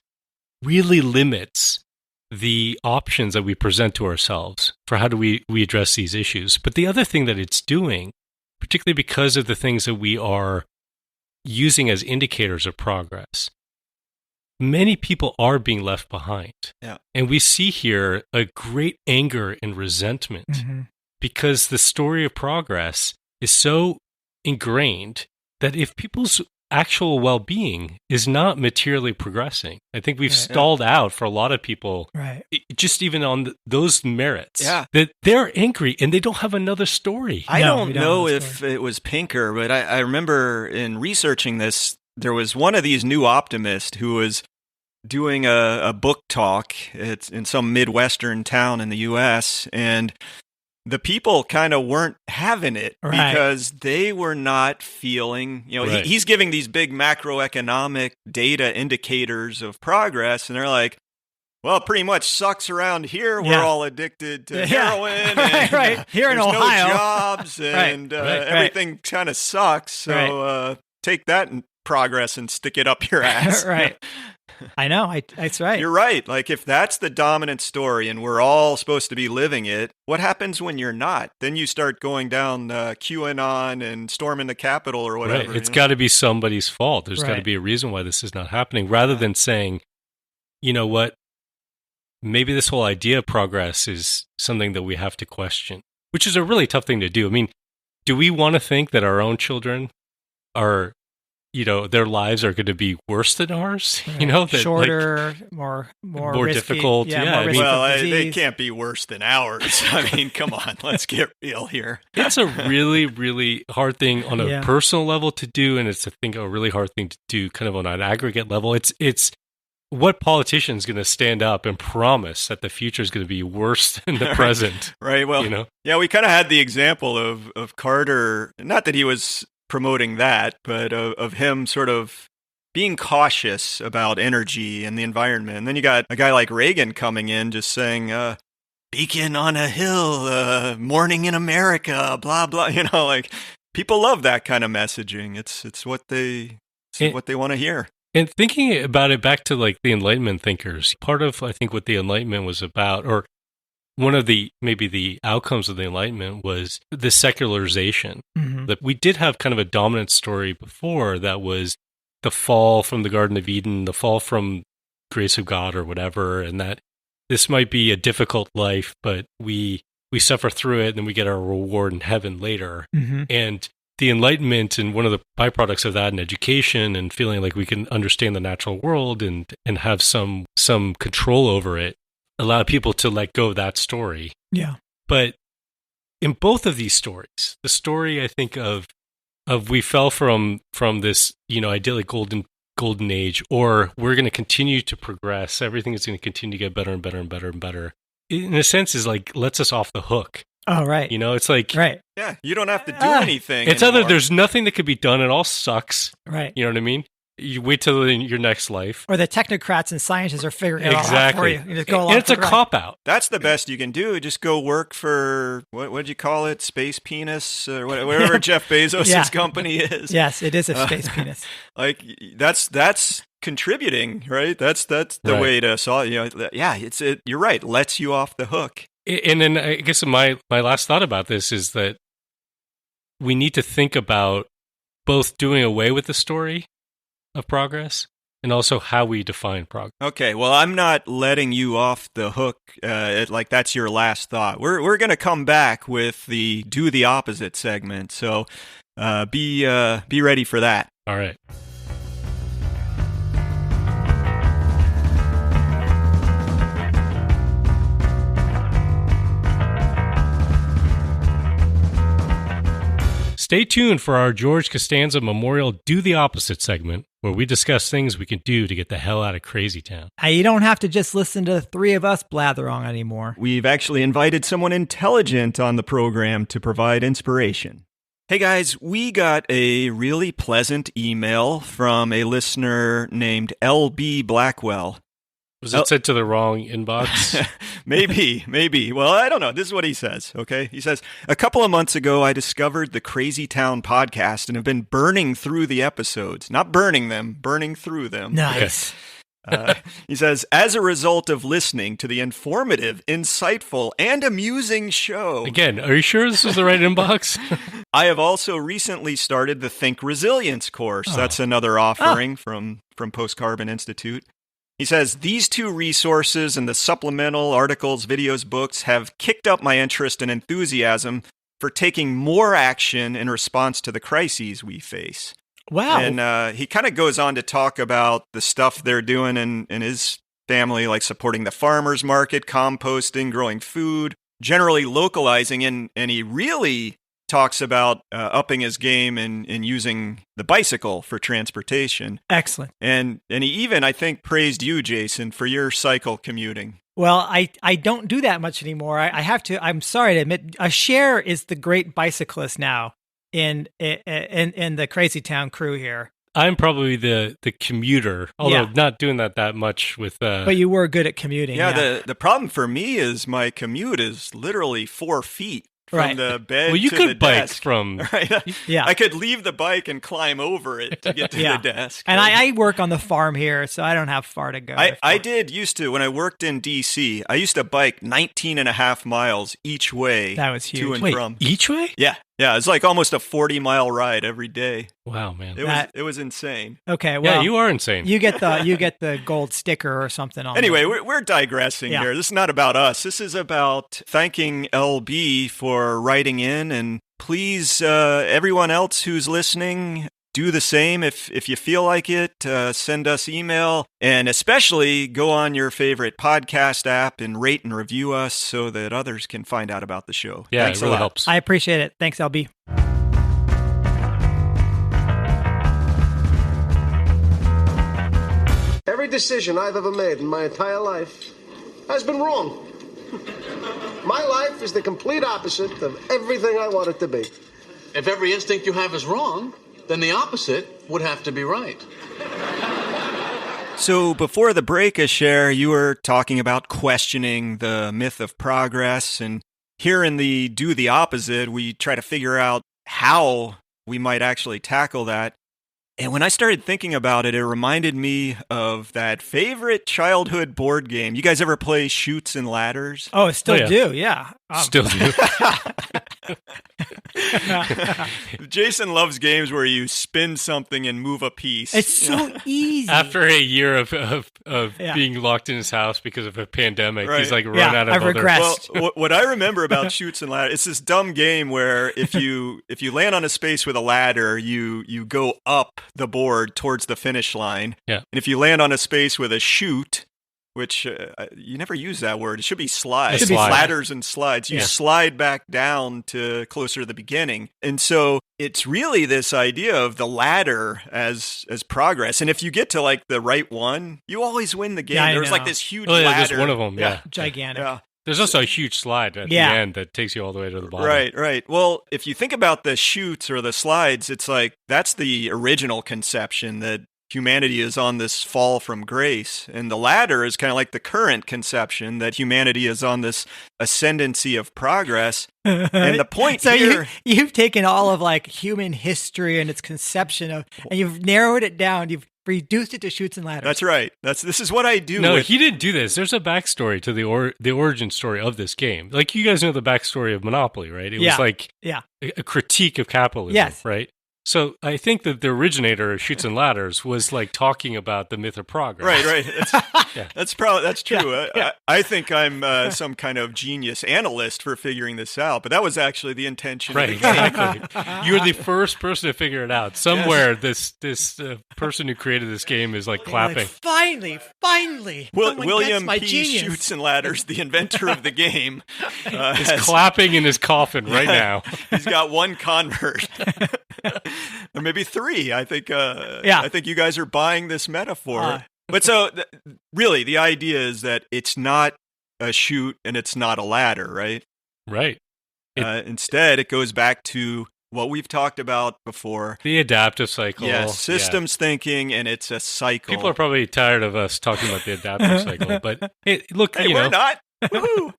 really limits the options that we present to ourselves for how do we address these issues. But the other thing that it's doing, particularly because of the things that we are using as indicators of progress, many people are being left behind. Yeah. And we see here a great anger and resentment because the story of progress is so ingrained that if people's actual well-being is not materially progressing, I think we've stalled out for a lot of people, just even on those merits, that they're angry and they don't have another story. I don't know if it was Pinker, but I remember in researching this, there was one of these new optimists who was doing a book talk. It's in some Midwestern town in the U.S., and the people kind of weren't having it because they were not feeling, he's giving these big macroeconomic data indicators of progress, and they're like, well, it pretty much sucks around here. We're all addicted to heroin. Right, and, here in Ohio. No jobs, and everything kind of sucks. So take that in progress and stick it up your ass. Right. I know. That's right. You're right. Like, if that's the dominant story and we're all supposed to be living it, what happens when you're not? Then you start going down QAnon and storming the Capitol or whatever. Right. It's got to be somebody's fault. There's got to be a reason why this is not happening, rather than saying, you know what, maybe this whole idea of progress is something that we have to question, which is a really tough thing to do. I mean, do we want to think that our own children are, their lives are going to be worse than ours? That, shorter, more risky, difficult. More risky they can't be worse than ours. I mean, come on, let's get real here. It's a really, really hard thing on a personal level to do, and it's, I think, a really hard thing to do kind of on an aggregate level. It's what politician is going to stand up and promise that the future is going to be worse than the present? Right. Well, yeah, we kind of had the example of Carter. Not that he was promoting that, but of him sort of being cautious about energy and the environment. And then you got a guy like Reagan coming in just saying, beacon on a hill, morning in America, blah, blah. Like, people love that kind of messaging. It's what they want to hear. And thinking about it back to like the Enlightenment thinkers, part of, I think, what the Enlightenment was about, or one of maybe the outcomes of the Enlightenment, was the secularization. Mm-hmm. That we did have kind of a dominant story before that was the fall from the Garden of Eden, the fall from grace of God or whatever, and that this might be a difficult life, but we suffer through it and then we get our reward in heaven later. Mm-hmm. And the Enlightenment, and one of the byproducts of that in education and feeling like we can understand the natural world and have some control over it, allow people to let go of that story. Yeah. But in both of these stories, the story, I think, of we fell from this, idyllic golden age, or we're going to continue to progress, everything is going to continue to get better and better and better and better, in a sense is like, lets us off the hook. Oh, right. It's like... Right. Yeah, you don't have to do anything It's anymore. either there's nothing that could be done, it all sucks. Right. You know what I mean? You wait till your next life. Or the technocrats and scientists are figuring it all out for you. You just go along and it's a cop-out. That's the best you can do. Just go work for, what'd you call it? Space Penis? Or whatever Jeff Bezos' company is. Yes, it is a space penis. Like, that's contributing, right? That's the way to solve it. You're right. Lets you off the hook. And then I guess my last thought about this is that we need to think about both doing away with the story of progress and also how we define progress. Okay, well, I'm not letting you off the hook like that's your last thought. We're going to come back with the Do the Opposite segment, so be ready for that. All right. Stay tuned for our George Costanza Memorial Do the Opposite segment, where we discuss things we can do to get the hell out of Crazy Town. You don't have to just listen to the three of us blather on anymore. We've actually invited someone intelligent on the program to provide inspiration. Hey guys, we got a really pleasant email from a listener named LB Blackwell. Was it sent to the wrong inbox? Maybe. Well, I don't know. This is what he says, okay? He says, a couple of months ago, I discovered the Crazy Town podcast and have been burning through the episodes. Not burning them, burning through them. Nice. He says, as a result of listening to the informative, insightful, and amusing show. Again, are you sure this is the right inbox? I have also recently started the Think Resilience course. Oh. That's another offering from Post Carbon Institute. He says, these two resources and the supplemental articles, videos, books have kicked up my interest and enthusiasm for taking more action in response to the crises we face. Wow. And he kind of goes on to talk about the stuff they're doing in his family, like supporting the farmer's market, composting, growing food, generally localizing, and he really talks about upping his game and using the bicycle for transportation. Excellent. And he even, I think, praised you, Jason, for your cycle commuting. Well, I don't do that much anymore. I have to. I'm sorry to admit, Cher is the great bicyclist now in the Crazy Town crew here. I'm probably the commuter, although not doing that much with. But you were good at commuting. Yeah, the problem for me is my commute is literally 4 feet. From the bed well, you to could the bike desk. from. Right? I could leave the bike and climb over it to get to the desk. And I work on the farm here, so I don't have far to go. I did used to, when I worked in D.C., I used to bike 19 and a half miles each way. That was huge. To and Wait, from. Each way? Yeah. Yeah, it's like almost a 40-mile ride every day. Wow, man. It was insane. Okay, well. Yeah, you are insane. You get the gold sticker or something on Anyway, we're digressing here. This is not about us. This is about thanking LB for writing in, and please, everyone else who's listening, do the same if you feel like it. Send us email, and especially go on your favorite podcast app and rate and review us so that others can find out about the show. Yeah, Thanks it really a lot. helps. I appreciate it. Thanks, LB. Every decision I've ever made in my entire life has been wrong. My life is the complete opposite of everything I want it to be. If every instinct you have is wrong, then the opposite would have to be right. So before the break, Asher, you were talking about questioning the myth of progress, and here in the Do the Opposite, we try to figure out how we might actually tackle that. And when I started thinking about it, it reminded me of that favorite childhood board game. You guys ever play Chutes and Ladders? Oh, still do, yeah. Still do. Jason loves games where you spin something and move a piece. It's so easy. After a year of being locked in his house because of a pandemic, he's like run out of I've regressed. Well, what I remember about Chutes and Ladders, it's this dumb game where if you land on a space with a ladder, you go up the board towards the finish line. Yeah. And if you land on a space with a chute, which you never use that word. It should be slides. It should be ladders and slides. You slide back down to closer to the beginning. And so it's really this idea of the ladder as progress. And if you get to like the right one, you always win the game. Yeah, There's like this huge ladder. There's one of them, yeah. Gigantic. Yeah. There's also a huge slide at the end that takes you all the way to the bottom. Right. Well, if you think about the chutes or the slides, it's like that's the original conception that humanity is on this fall from grace. And the ladder is kind of like the current conception that humanity is on this ascendancy of progress. And the point here... You've taken all of like human history and its conception of, and you've narrowed it down. You've reduced it to Chutes and Ladders. That's right. This is what I do. No, he didn't do this. There's a backstory to the origin story of this game. Like, you guys know the backstory of Monopoly, right? It was like a critique of capitalism, right? So I think that the originator of Chutes and Ladders was like talking about the myth of progress. Right. That's true. I think I'm some kind of genius analyst for figuring this out, but that was actually the intention. Right, exactly. You're the first person to figure it out. Somewhere, this person who created this game is like clapping. Like, finally. William P. Chutes and Ladders, the inventor of the game, is clapping in his coffin right now. He's got one convert. Or maybe 3. I think you guys are buying this metaphor. But so really the idea is that it's not a chute and it's not a ladder, right? Right. Instead, it goes back to what we've talked about before. The adaptive cycle. Yes, systems thinking, and it's a cycle. People are probably tired of us talking about the adaptive cycle, but look, we're not. Woohoo!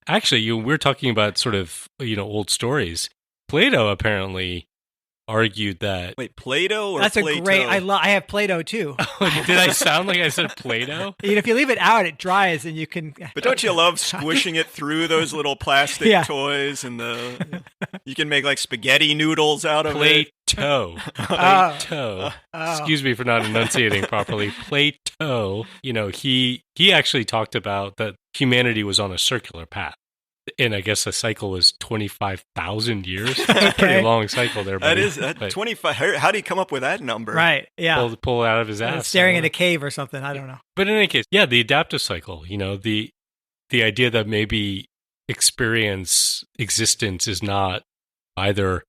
Actually, we're talking about sort of, old stories. Plato apparently argued that... Wait, Plato or That's Plato? a great... I have Plato too. Did I sound like I said Play-Doh? If you leave it out, it dries and you can... But don't you love squishing it through those little plastic toys and you can make like spaghetti noodles out of it? Plato. Excuse me for not enunciating properly. Plato, he actually talked about that humanity was on a circular path. And I guess the cycle was 25,000 years. That's a pretty long cycle there. That is 25. How do you come up with that number? Right. Yeah. Pull it out of his ass. Staring in a cave or something. I don't know. But in any case, the adaptive cycle. The idea that maybe existence is not either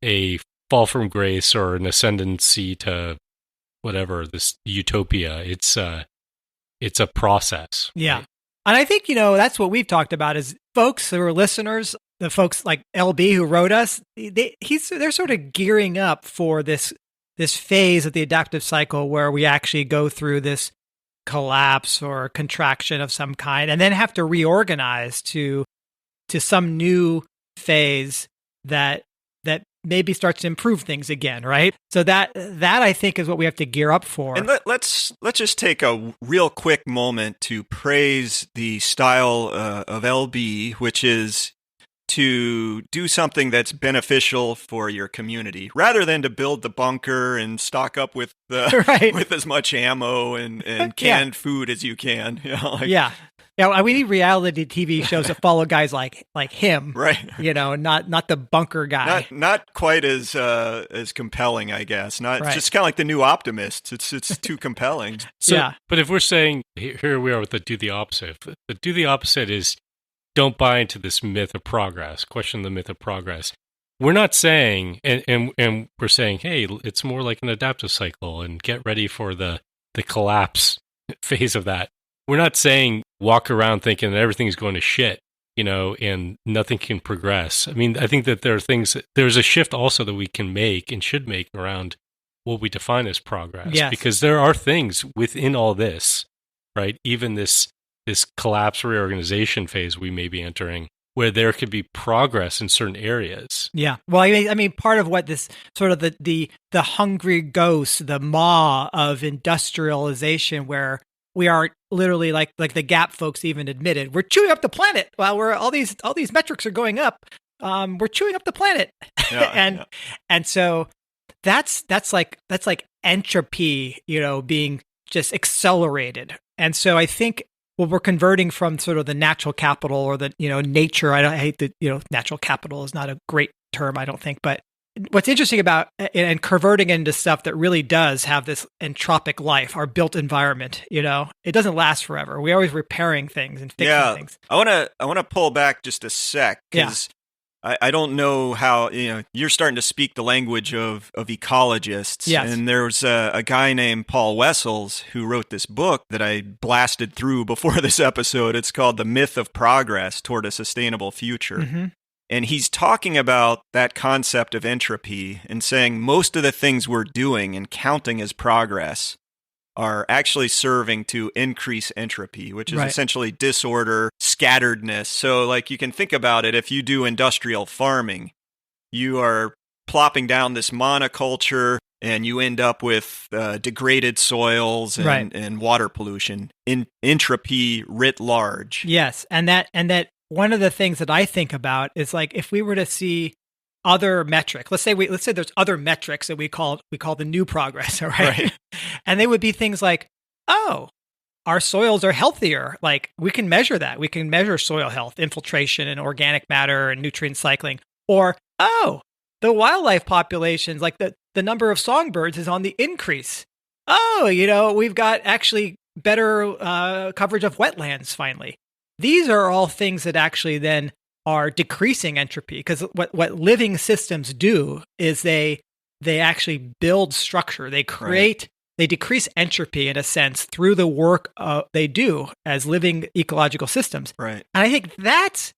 a fall from grace or an ascendancy to whatever this utopia. It's a process. Yeah. Right? And I think, that's what we've talked about is folks who are listeners, the folks like LB who wrote us, they're sort of gearing up for this phase of the adaptive cycle where we actually go through this collapse or contraction of some kind, and then have to reorganize to some new phase that maybe starts to improve things again, right? So that I think is what we have to gear up for. And let's just take a real quick moment to praise the style of LB, which is to do something that's beneficial for your community, rather than to build the bunker and stock up with with as much ammo and canned food as you can. Yeah, we need reality TV shows that follow guys like him, right? Not the bunker guy. Not quite as compelling, I guess. It's just kind of like the New Optimists. It's too compelling. But if we're saying here we are with the do the opposite. The do the opposite is don't buy into this myth of progress. Question the myth of progress. We're not saying, and we're saying, hey, it's more like an adaptive cycle, and get ready for the collapse phase of that. We're not saying walk around thinking that everything's going to shit, and nothing can progress. I mean, I think that there's a shift also that we can make and should make around what we define as progress. Yes. Because there are things within all this, right? Even this collapse reorganization phase we may be entering, where there could be progress in certain areas. Yeah. Well, I mean, part of what this sort of the hungry ghost, the maw of industrialization, where we are literally like the Gap folks even admitted, we're chewing up the planet while all these metrics are going up. We're chewing up the planet, and so that's like entropy, being just accelerated. And so I think we're converting from sort of the natural capital or the nature. I hate that natural capital is not a great term, I don't think, but what's interesting about and converting into stuff that really does have this entropic life, our built environment, it doesn't last forever. We're always repairing things and fixing things. I want to pull back just a sec, because I don't know how, you're starting to speak the language of ecologists. Yes. And there's a guy named Paul Wessels who wrote this book that I blasted through before this episode. It's called The Myth of Progress Toward a Sustainable Future. Mm-hmm. And he's talking about that concept of entropy and saying most of the things we're doing and counting as progress are actually serving to increase entropy, which is essentially disorder, scatteredness. So like you can think about it, if you do industrial farming, you are plopping down this monoculture and you end up with degraded soils and water pollution, entropy writ large. Yes, and that one of the things that I think about is like if we were to see other metric, let's say there's other metrics that we call the new progress, right? And they would be things like, oh, our soils are healthier. Like we can measure that. We can measure soil health, infiltration and organic matter and nutrient cycling. Or, oh, the wildlife populations, like the number of songbirds is on the increase. Oh, we've got actually better coverage of wetlands finally. These are all things that actually then are decreasing entropy, because what living systems do is they actually build structure. They create, they decrease entropy in a sense through the work they do as living ecological systems. Right. And I think that's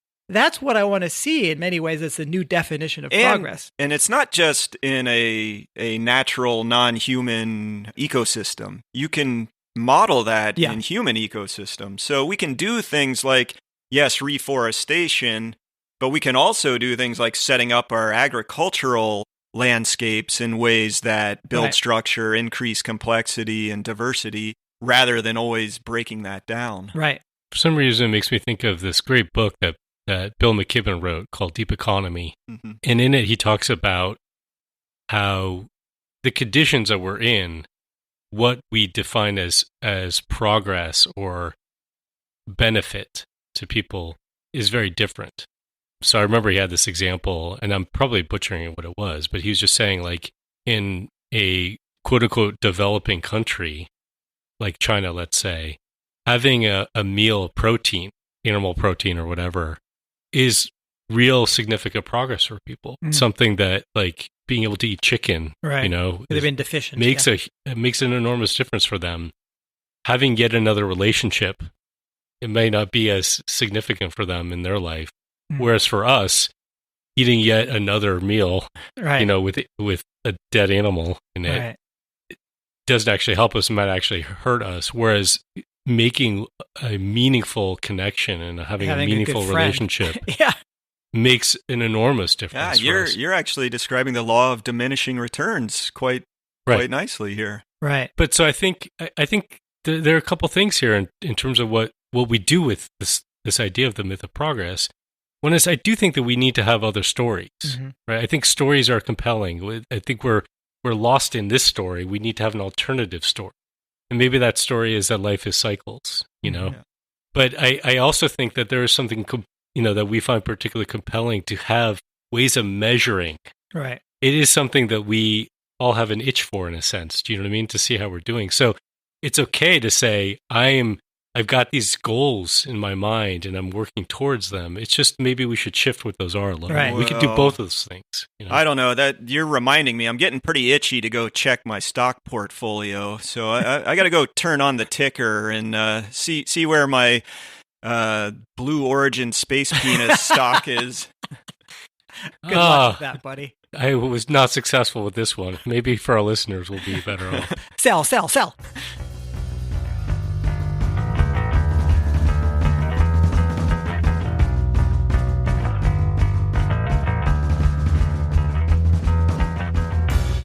what I want to see in many ways. It's a new definition of progress. And it's not just in a natural, non-human ecosystem. You can model that in human ecosystems. So we can do things like, yes, reforestation, but we can also do things like setting up our agricultural landscapes in ways that build structure, increase complexity and diversity, rather than always breaking that down. Right. For some reason, it makes me think of this great book that Bill McKibben wrote called Deep Economy. Mm-hmm. And in it, he talks about how the conditions that we're in, what we define as progress or benefit to people is very different. So I remember he had this example, and I'm probably butchering what it was, but he was just saying, like, in a quote-unquote developing country, like China, let's say, having a meal of protein, animal protein or whatever, is real significant progress for people. Mm. Something that, like, being able to eat chicken, they've been deficient. It makes an enormous difference for them. Having yet another relationship, it may not be as significant for them in their life. Mm. Whereas for us, eating yet another meal, Right. with a dead animal in it, Right. it doesn't actually help us, it might actually hurt us. Whereas making a meaningful connection and having a meaningful relationship Yeah. makes an enormous difference. Yeah, you're actually describing the law of diminishing returns quite nicely here. Right. But so I think there are a couple things here in terms of what we do with this idea of the myth of progress. One is, I do think that we need to have other stories, right? I think stories are compelling. I think we're lost in this story. We need to have an alternative story. And maybe that story is that life is cycles, Yeah. But I also think that there is something, that we find particularly compelling to have ways of measuring. Right. It is something that we all have an itch for, in a sense. Do you know what I mean? To see how we're doing. So it's okay to say, I've got these goals in my mind and I'm working towards them. It's just maybe we should shift what those are a little. Right. We could do both of those things. I don't know, that you're reminding me. I'm getting pretty itchy to go check my stock portfolio. So I got to go turn on the ticker and see where my Blue Origin Space Penis stock is. Good luck with that, buddy. I was not successful with this one. Maybe for our listeners, we'll be better off. Sell.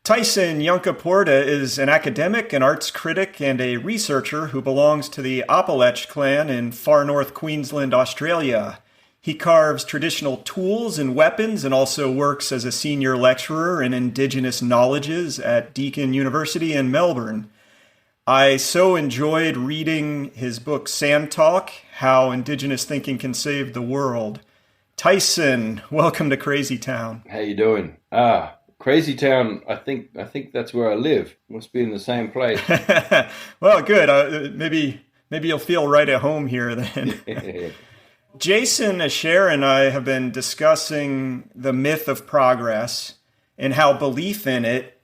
Tyson Yunkaporta is an academic, an arts critic, and a researcher who belongs to the Appalach clan in far north Queensland, Australia. He carves traditional tools and weapons and also works as a senior lecturer in Indigenous knowledges at Deakin University in Melbourne. I so enjoyed reading his book Sand Talk, How Indigenous Thinking Can Save the World. Tyson, welcome to Crazy Town. How you doing? Crazy Town, I think that's where I live. Must be in the same place. Well, good. Maybe you'll feel right at home here then. Jason Asher and I have been discussing the myth of progress and how belief in it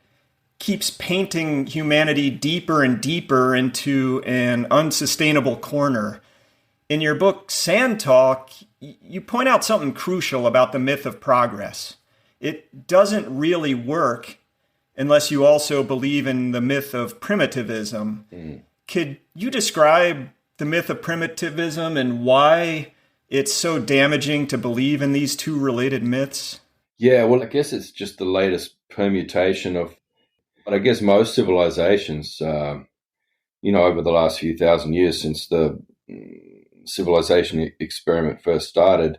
keeps painting humanity deeper and deeper into an unsustainable corner. In your book, Sand Talk, you point out something crucial about the myth of progress. It doesn't really work unless you also believe in the myth of primitivism. Could you describe the myth of primitivism and why it's so damaging to believe in these two related myths? Yeah, well, I guess it's just the latest permutation of, but I guess most civilizations, over the last few thousand years since the civilization experiment first started,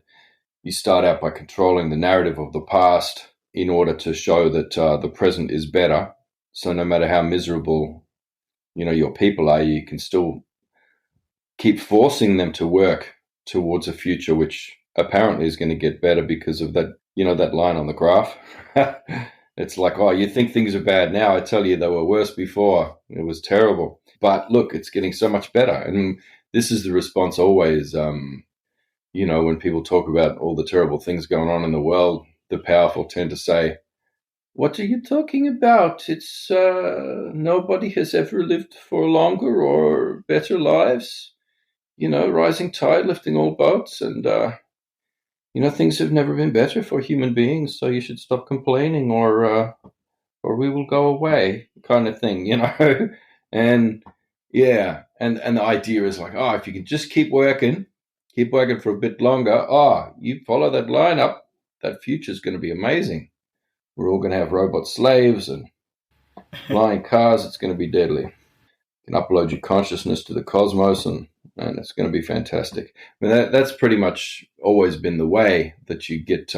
you start out by controlling the narrative of the past in order to show that the present is better. So no matter how miserable, your people are, you can still keep forcing them to work towards a future which apparently is going to get better because of that, that line on the graph. It's like, oh, you think things are bad now. I tell you, they were worse before. It was terrible. But look, it's getting so much better. And this is the response always, when people talk about all the terrible things going on in the world, the powerful tend to say, what are you talking about? It's nobody has ever lived for longer or better lives. Rising tide lifting all boats, and things have never been better for human beings. So you should stop complaining, or we will go away, kind of thing. And yeah, and the idea is like, oh, if you can just keep working for a bit longer. Oh, you follow that line up, that future is going to be amazing. We're all going to have robot slaves and flying cars. It's going to be deadly. You can upload your consciousness to the cosmos, and it's going to be fantastic. I mean, that's pretty much always been the way that you get,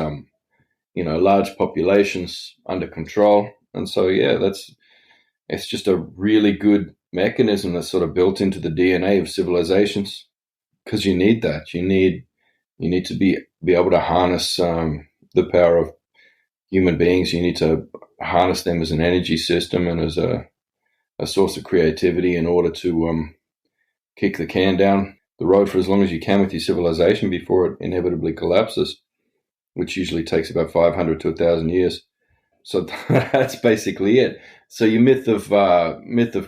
large populations under control. And so, yeah, it's just a really good mechanism that's sort of built into the DNA of civilizations, because you need that. You need to be able to harness the power of human beings. You need to harness them as an energy system and as a source of creativity in order to kick the can down the road for as long as you can with your civilization before it inevitably collapses, which usually takes about 500 to 1,000 years. So that's basically it. So your myth of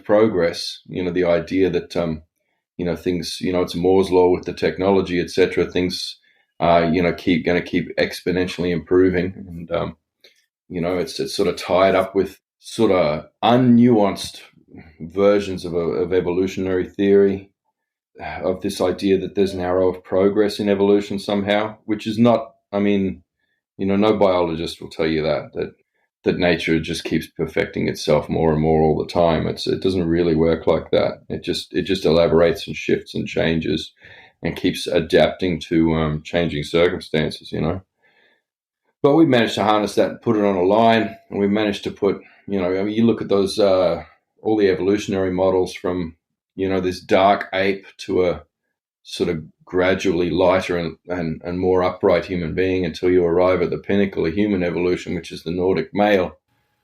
progress, the idea that things, it's Moore's law with the technology, etc. Things keep exponentially improving. And it's sort of tied up with sort of unnuanced versions of evolutionary theory, of this idea that there's an arrow of progress in evolution somehow, which is not. I mean, no biologist will tell you that nature just keeps perfecting itself more and more all the time. It doesn't really work like that. It just elaborates and shifts and changes and keeps adapting to changing circumstances, But we managed to harness that and put it on a line, and we managed to put, you look at those, all the evolutionary models from, this dark ape to a sort of gradually lighter and more upright human being until you arrive at the pinnacle of human evolution, which is the Nordic male.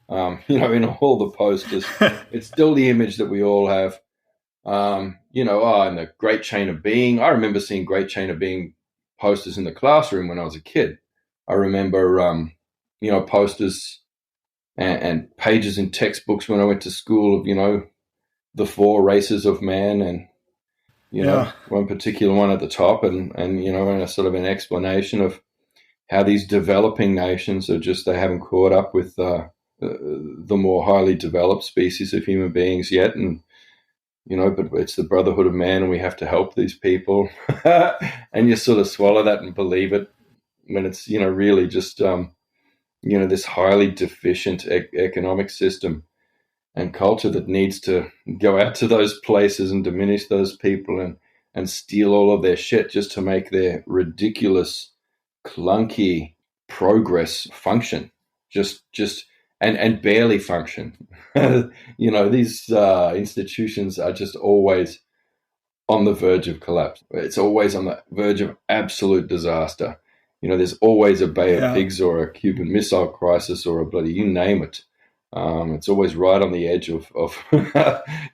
In all the posters, it's still the image that we all have. And the Great Chain of Being. I remember seeing Great Chain of Being posters in the classroom when I was a kid. I remember, posters and pages in textbooks when I went to school of, the 4 races of man, and one particular one at the top, and a sort of an explanation of how these developing nations they haven't caught up with the more highly developed species of human beings yet, and but it's the brotherhood of man, and we have to help these people, and you sort of swallow that and believe it when it's really just this highly deficient economic system and culture that needs to go out to those places and diminish those people and steal all of their shit just to make their ridiculous, clunky progress function, and barely function. These institutions are just always on the verge of collapse. It's always on the verge of absolute disaster. There's always a Bay of Pigs or a Cuban Missile Crisis or a bloody, you name it. It's always right on the edge of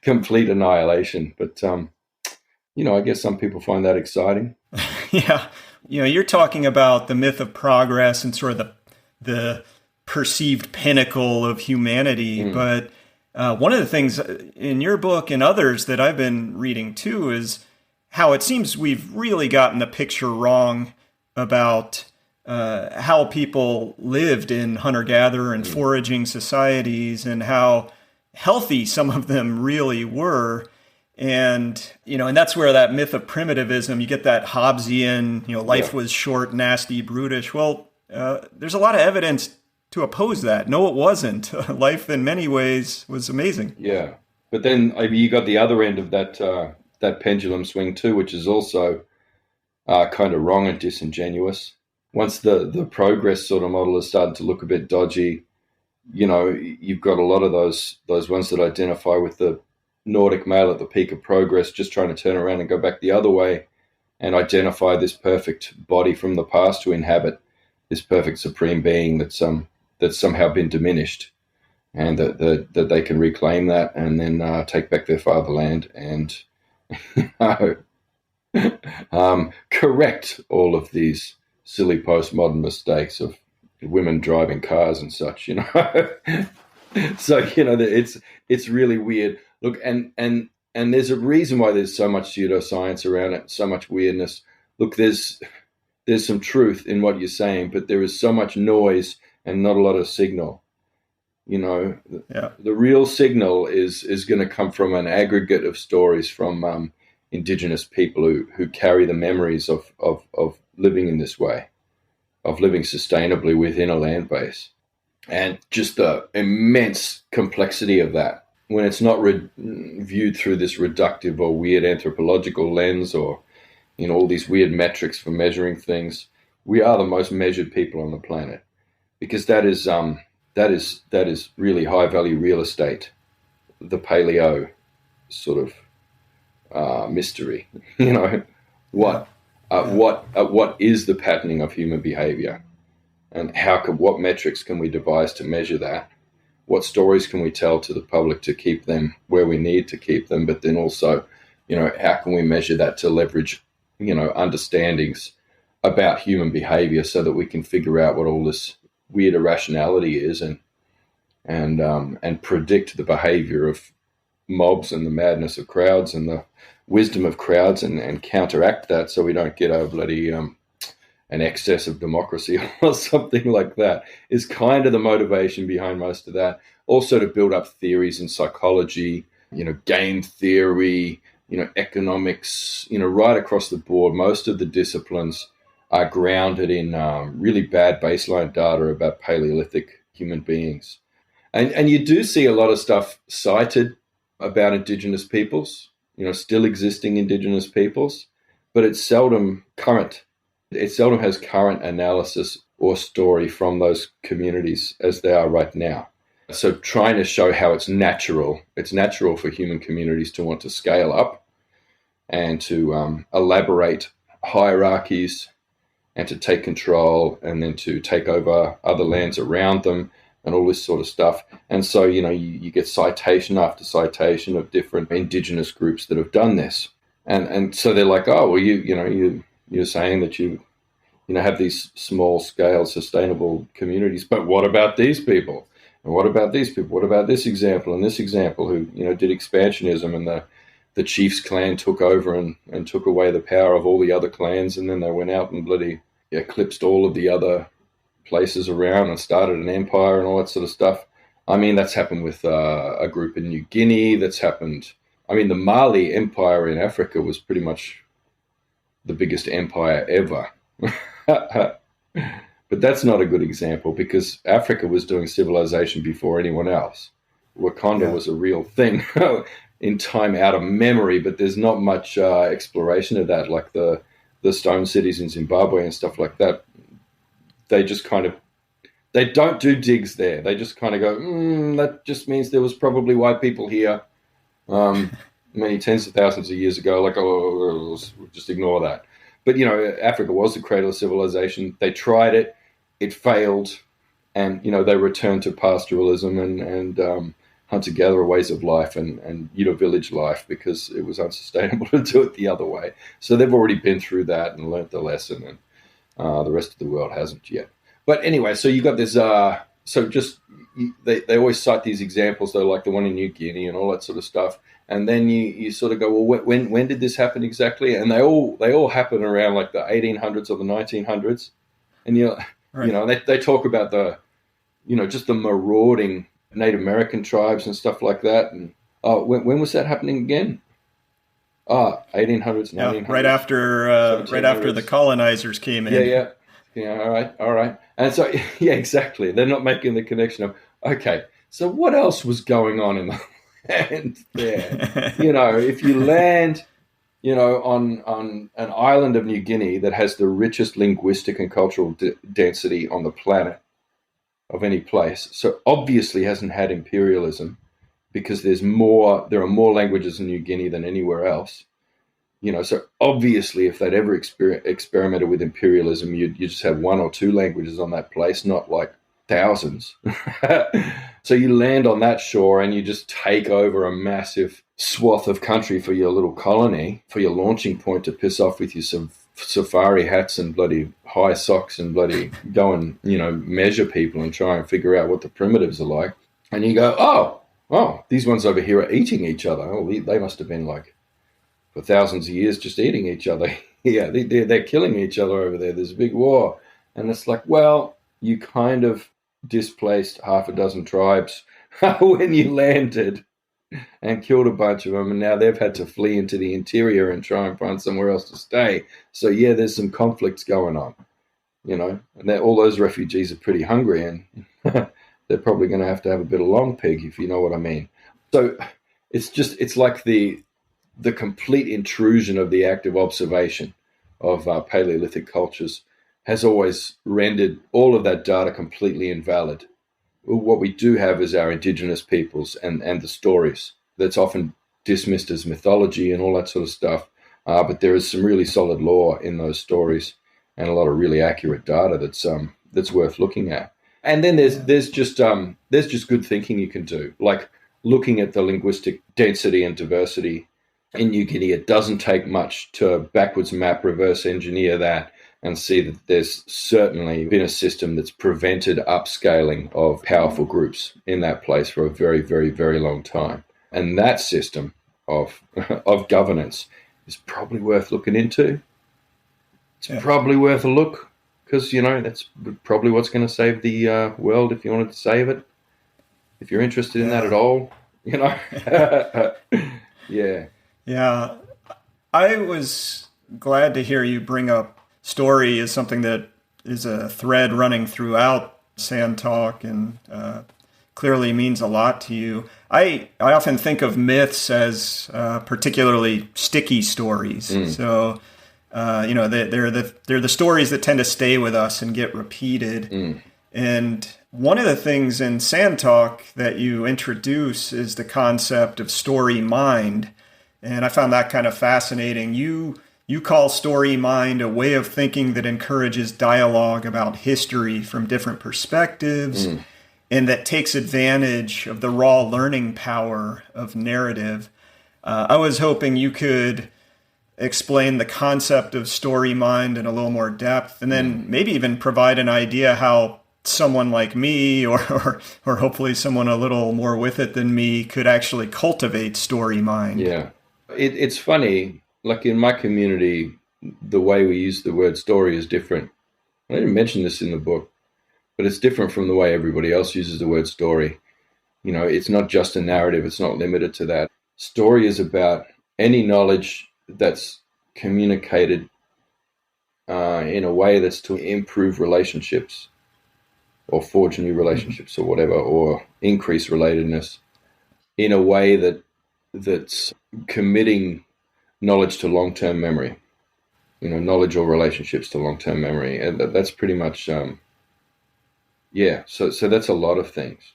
complete annihilation. But, I guess some people find that exciting. Yeah. You're talking about the myth of progress and sort of the perceived pinnacle of humanity. But one of the things in your book and others that I've been reading too is how it seems we've really gotten the picture wrong about how people lived in hunter-gatherer and foraging societies, and how healthy some of them really were. And, and that's where that myth of primitivism, you get that Hobbesian, life was short, nasty, brutish. Well, there's a lot of evidence to oppose that. No, it wasn't. Life in many ways was amazing. Yeah. But then you got the other end of that pendulum swing too, which is also kind of wrong and disingenuous. Once the progress sort of model has started to look a bit dodgy, you've got a lot of those ones that identify with the Nordic male at the peak of progress, just trying to turn around and go back the other way and identify this perfect body from the past to inhabit this perfect supreme being that's somehow been diminished, and that they can reclaim that and then take back their fatherland and correct all of these silly postmodern mistakes of women driving cars and such, So, it's really weird. Look, and there's a reason why there's so much pseudoscience around it, so much weirdness. Look, there's some truth in what you're saying, but there is so much noise and not a lot of signal. The real signal is going to come from an aggregate of stories from Indigenous people who carry the memories of living in this way, of living sustainably within a land base, and just the immense complexity of that when it's not viewed through this reductive or weird anthropological lens or all these weird metrics for measuring things. We are the most measured people on the planet, because that is really high value real estate, the paleo sort of mystery. What is the patterning of human behavior, and what metrics can we devise to measure that? What stories can we tell to the public to keep them where we need to keep them? But then also, how can we measure that to leverage, understandings about human behavior so that we can figure out what all this weird irrationality is and predict the behavior of mobs and the madness of crowds and the wisdom of crowds and counteract that so we don't get our bloody an excess of democracy or something like that is kind of the motivation behind most of that. Also to build up theories in psychology, game theory, economics, right across the board. Most of the disciplines are grounded in really bad baseline data about Paleolithic human beings. And you do see a lot of stuff cited about Indigenous peoples, still existing Indigenous peoples, but it's seldom current. It seldom has current analysis or story from those communities as they are right now. So trying to show how it's natural for human communities to want to scale up and to elaborate hierarchies and to take control and then to take over other lands around them and all this sort of stuff. And so, you get citation after citation of different Indigenous groups that have done this. And so they're like, oh, well, you're saying that you have these small scale sustainable communities, but what about these people? And what about these people? What about this example and this example who, did expansionism and the chief's clan took over and took away the power of all the other clans, and then they went out and bloody eclipsed all of the other places around and started an empire and all that sort of stuff. I mean, that's happened with a group in New Guinea. That's happened. I mean, the Mali Empire in Africa was pretty much the biggest empire ever. But that's not a good example because Africa was doing civilization before anyone else. Wakanda was a real thing in time out of memory, but there's not much exploration of that, like the stone cities in Zimbabwe and stuff like that. They just they don't do digs there. They just kind of go, that just means there was probably white people here many tens of thousands of years ago. Like, we'll just ignore that. But, Africa was the cradle of civilization. They tried it. It failed. And, they returned to pastoralism and hunter-gatherer ways of life and village life because it was unsustainable to do it the other way. So they've already been through that and learnt the lesson, and the rest of the world hasn't yet. But anyway, so you got this. They always cite these examples, though, like the one in New Guinea and all that sort of stuff. And then you sort of go, well, when did this happen exactly? And they all happen around like the 1800s or the 1900s. And they talk about the, just the marauding Native American tribes and stuff like that. And when was that happening again? 1800s, 1900s. Right after the colonizers came in. Yeah. All right. And so, yeah, exactly. They're not making the connection of, okay, so what else was going on in the land there? If you land, on an island of New Guinea that has the richest linguistic and cultural density on the planet of any place, so obviously hasn't had imperialism because there are more languages in New Guinea than anywhere else. So obviously if they'd ever experimented with imperialism, you just have one or two languages on that place, not like thousands. So you land on that shore and you just take over a massive swath of country for your little colony, for your launching point to piss off with your safari hats and bloody high socks and bloody go and, measure people and try and figure out what the primitives are like. And you go, oh, these ones over here are eating each other. Oh, they must have been like for thousands of years just eating each other. Yeah, they're killing each other over there. There's a big war. And it's like, well, you kind of displaced half a dozen tribes when you landed and killed a bunch of them, and now they've had to flee into the interior and try and find somewhere else to stay. So, yeah, there's some conflicts going on, and all those refugees are pretty hungry, and they're probably going to have a bit of long pig, if you know what I mean. So it's like the complete intrusion of the active observation of Paleolithic cultures has always rendered all of that data completely invalid. What we do have is our Indigenous peoples and the stories that's often dismissed as mythology and all that sort of stuff. But there is some really solid lore in those stories and a lot of really accurate data that's worth looking at. And then there's just good thinking you can do, like looking at the linguistic density and diversity in New Guinea. It doesn't take much to backwards map, reverse engineer that, and see that there's certainly been a system that's prevented upscaling of powerful groups in that place for a very, very, very long time. And that system of governance is probably worth looking into. It's probably worth a look. because, that's probably what's going to save the world if you wanted to save it. If you're interested in that at all, Yeah. Yeah. I was glad to hear you bring up story as something that is a thread running throughout Sand Talk and clearly means a lot to you. I often think of myths as particularly sticky stories. So, they're the stories that tend to stay with us and get repeated. And one of the things in Sand Talk that you introduce is the concept of story mind. And I found that kind of fascinating. You call story mind a way of thinking that encourages dialogue about history from different perspectives and that takes advantage of the raw learning power of narrative. I was hoping you could explain the concept of story mind in a little more depth, and then maybe even provide an idea how someone like me or hopefully someone a little more with it than me could actually cultivate story mind. Yeah. It's funny, like in my community, the way we use the word story is different. I didn't mention this in the book, but it's different from the way everybody else uses the word story. It's not just a narrative. It's not limited to that. Story is about any knowledge that's communicated in a way that's to improve relationships or forge new relationships or whatever, or increase relatedness in a way that's committing knowledge to long-term memory, knowledge or relationships to long-term memory. And that's pretty much, so that's a lot of things.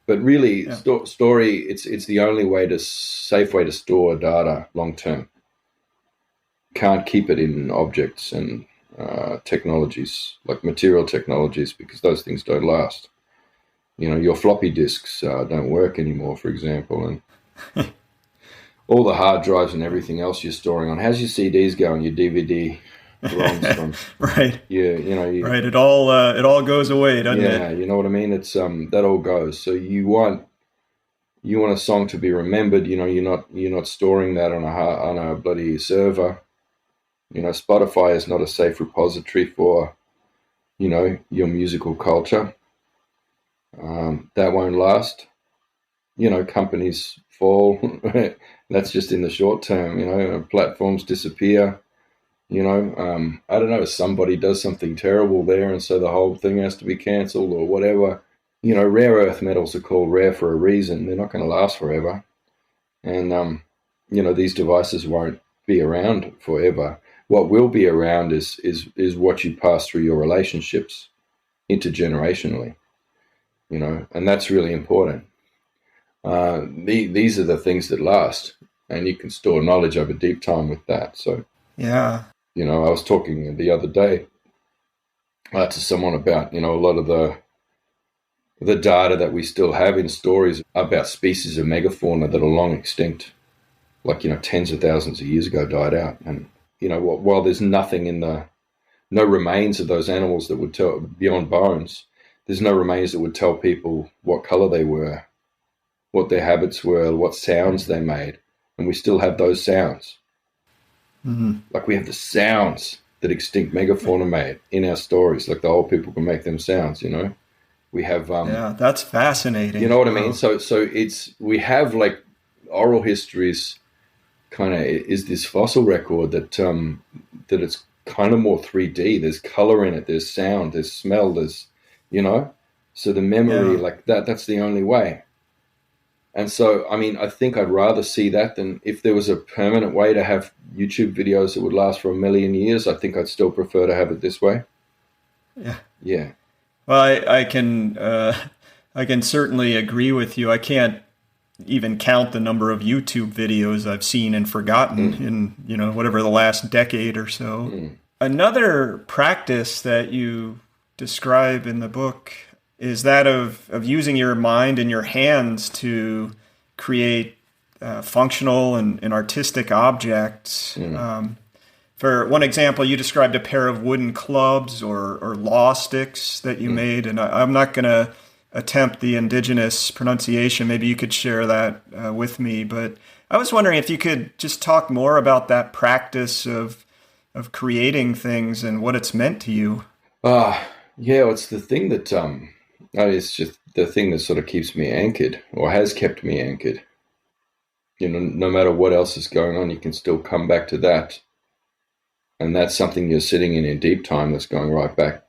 But really, story, it's the only safe way to store data long-term. Can't keep it in objects and technologies, like material technologies, because those things don't last. Your floppy disks don't work anymore, for example, and all the hard drives and everything else you're storing on. How's your CDs going? Your DVD ROMs from right? Right. It all goes away, doesn't it? Yeah, you know what I mean. It's that all goes. So you want a song to be remembered. You're not storing that on a bloody server. Spotify is not a safe repository for your musical culture. That won't last. Companies fall. That's just in the short term. Platforms disappear. I don't know, somebody does something terrible there, and so the whole thing has to be cancelled or whatever. Rare earth metals are called rare for a reason. They're not going to last forever. And, these devices won't be around forever. What will be around is what you pass through your relationships intergenerationally, and that's really important. These are the things that last, and you can store knowledge over deep time with that. So, yeah. I was talking the other day to someone about, a lot of the data that we still have in stories about species of megafauna that are long extinct, like, tens of thousands of years ago died out. And, while there's nothing no remains of those animals that would tell, beyond bones, there's no remains that would tell people what color they were, what their habits were, what sounds they made. And we still have those sounds. Like we have the sounds that extinct megafauna made in our stories. Like the old people can make them sounds, We have... yeah, that's fascinating. You know what I mean? So we have like oral histories kind of is this fossil record that it's kind of more 3D. There's color in it. There's sound. There's smell. There's, so the memory like that's the only way. And so, I think I'd rather see that than if there was a permanent way to have YouTube videos that would last for 1 million years. I think I'd still prefer to have it this way. Yeah. Yeah. Well, I can certainly agree with you. I can't even count the number of YouTube videos I've seen and forgotten in, whatever the last decade or so. Another practice that you describe in the book is that of using your mind and your hands to create functional and artistic objects. For one example, you described a pair of wooden clubs or law sticks that you made, and I'm not going to attempt the Indigenous pronunciation. Maybe you could share that with me. But I was wondering if you could just talk more about that practice of creating things and what it's meant to you. Yeah, it's the thing that it's just the thing that sort of keeps me anchored, or has kept me anchored. No matter what else is going on, you can still come back to that. And that's something you're sitting in deep time that's going right back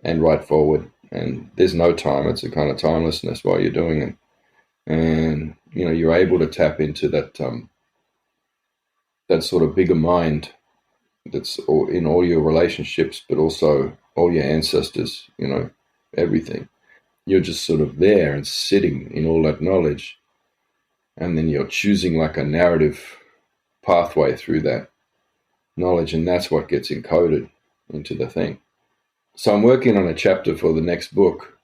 and right forward. And there's no time. It's a kind of timelessness while you're doing it. And, you're able to tap into that that sort of bigger mind that's in all your relationships, but also all your ancestors, everything. You're just sort of there and sitting in all that knowledge. And then you're choosing like a narrative pathway through that knowledge, and that's what gets encoded into the thing. So I'm working on a chapter for the next book,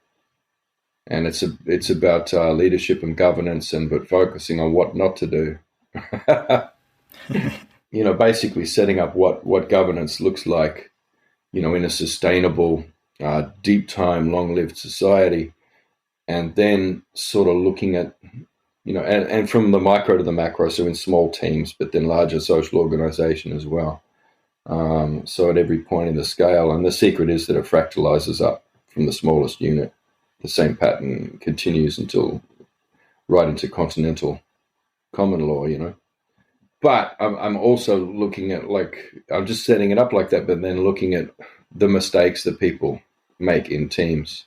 and it's about leadership and governance, but focusing on what not to do. Basically setting up what governance looks like, in a sustainable, deep time, long-lived society, and then sort of looking at, and from the micro to the macro, so in small teams, but then larger social organization as well. So at every point in the scale, and the secret is that it fractalizes up from the smallest unit. The same pattern continues until right into continental common law, But I'm also looking at, I'm just setting it up like that, but then looking at the mistakes that people make in teams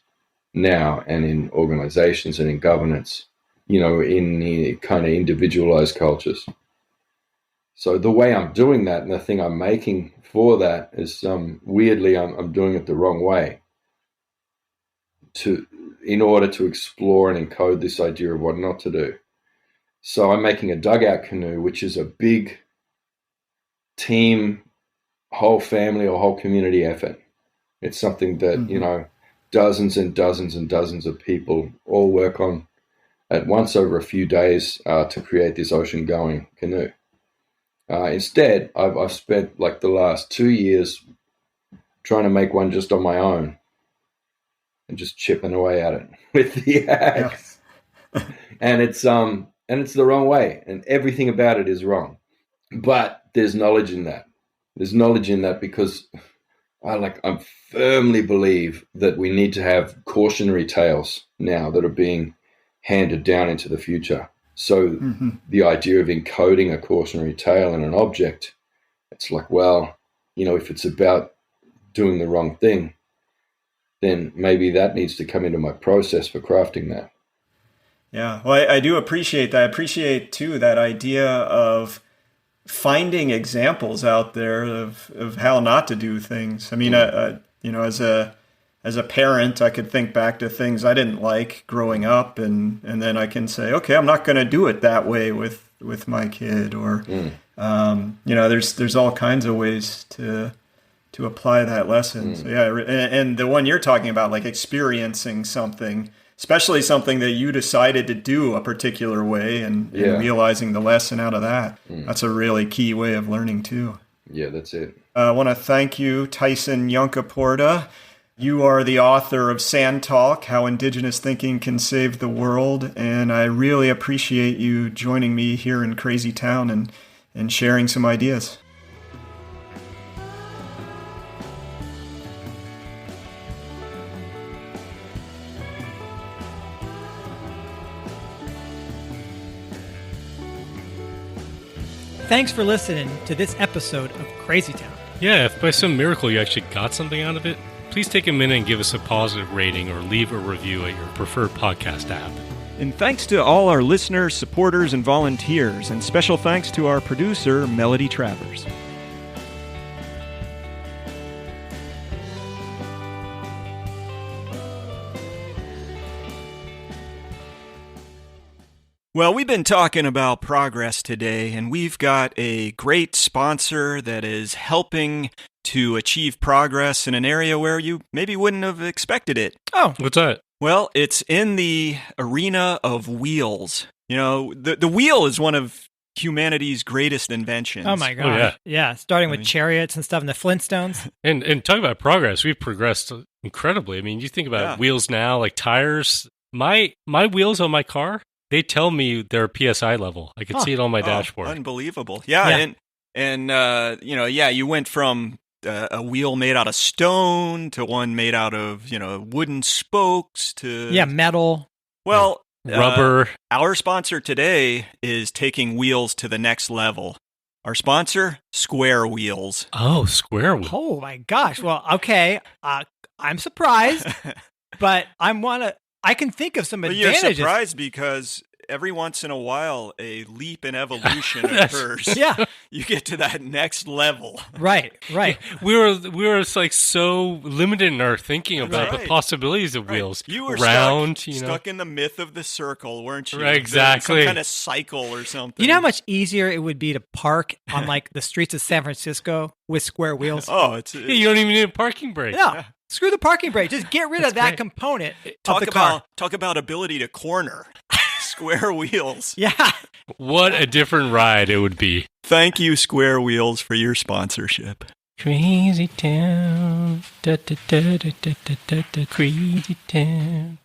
now and in organizations and in governance, in the kind of individualized cultures. So the way I'm doing that and the thing I'm making for that is, weirdly, I'm doing it the wrong way in order to explore and encode this idea of what not to do. So I'm making a dugout canoe, which is a big team, whole family or whole community effort. It's something that, dozens and dozens and dozens of people all work on at once over a few days to create this ocean-going canoe. Instead, I've spent the last 2 years trying to make one just on my own and just chipping away at it with the axe. Yeah. And it's the wrong way, and everything about it is wrong. But there's knowledge in that. There's knowledge in that because I firmly believe that we need to have cautionary tales now that are being handed down into the future. So the idea of encoding a cautionary tale in an object, it's if it's about doing the wrong thing, then maybe that needs to come into my process for crafting that. Yeah, well, I do appreciate that. I appreciate, too, that idea of finding examples out there of how not to do things. I mean, as a parent, I could think back to things I didn't like growing up, and then I can say, okay, I'm not going to do it that way with my kid, or there's all kinds of ways to apply that lesson. So yeah, and the one you're talking about, experiencing something, especially something that you decided to do a particular way, and realizing the lesson out of that. That's a really key way of learning too. Yeah, that's it. I want to thank you, Tyson Yunkaporta. You are the author of Sand Talk, How Indigenous Thinking Can Save the World, and I really appreciate you joining me here in Crazy Town and sharing some ideas. Thanks for listening to this episode of Crazy Town. Yeah, if by some miracle you actually got something out of it, please take a minute and give us a positive rating or leave a review at your preferred podcast app. And thanks to all our listeners, supporters, and volunteers. And special thanks to our producer, Melody Travers. Well, we've been talking about progress today, and we've got a great sponsor that is helping to achieve progress in an area where you maybe wouldn't have expected it. Oh, what's that? Well, it's in the arena of wheels. The wheel is one of humanity's greatest inventions. Oh my God. Oh, yeah. Yeah, starting with chariots and stuff in the Flintstones. And talk about progress. We've progressed incredibly. I mean, you think about wheels now, like tires. My wheels on my car, they tell me their PSI level. I can see it on my dashboard. Unbelievable. Yeah. And you went from a wheel made out of stone to one made out of, wooden spokes to metal. Well, rubber. Our sponsor today is taking wheels to the next level. Our sponsor, Square Wheels. Oh, Square Wheels. Oh my gosh. Well, okay. I'm surprised, but I can think of some advantages. You're surprised because every once in a while, a leap in evolution occurs. Yeah. You get to that next level. Right. We were like so limited in our thinking about the possibilities of wheels. You were stuck in the myth of the circle, weren't you? Right, exactly. Some kind of cycle or something. You know how much easier it would be to park on like the streets of San Francisco with square wheels? Oh, you don't even need a parking brake. No. Screw the parking brake. Just get rid of that component of the car. Talk about ability to corner. Square Wheels. Yeah. What a different ride it would be. Thank you, Square Wheels, for your sponsorship. Crazy town. Da, da, da, da, da, da, da, crazy town.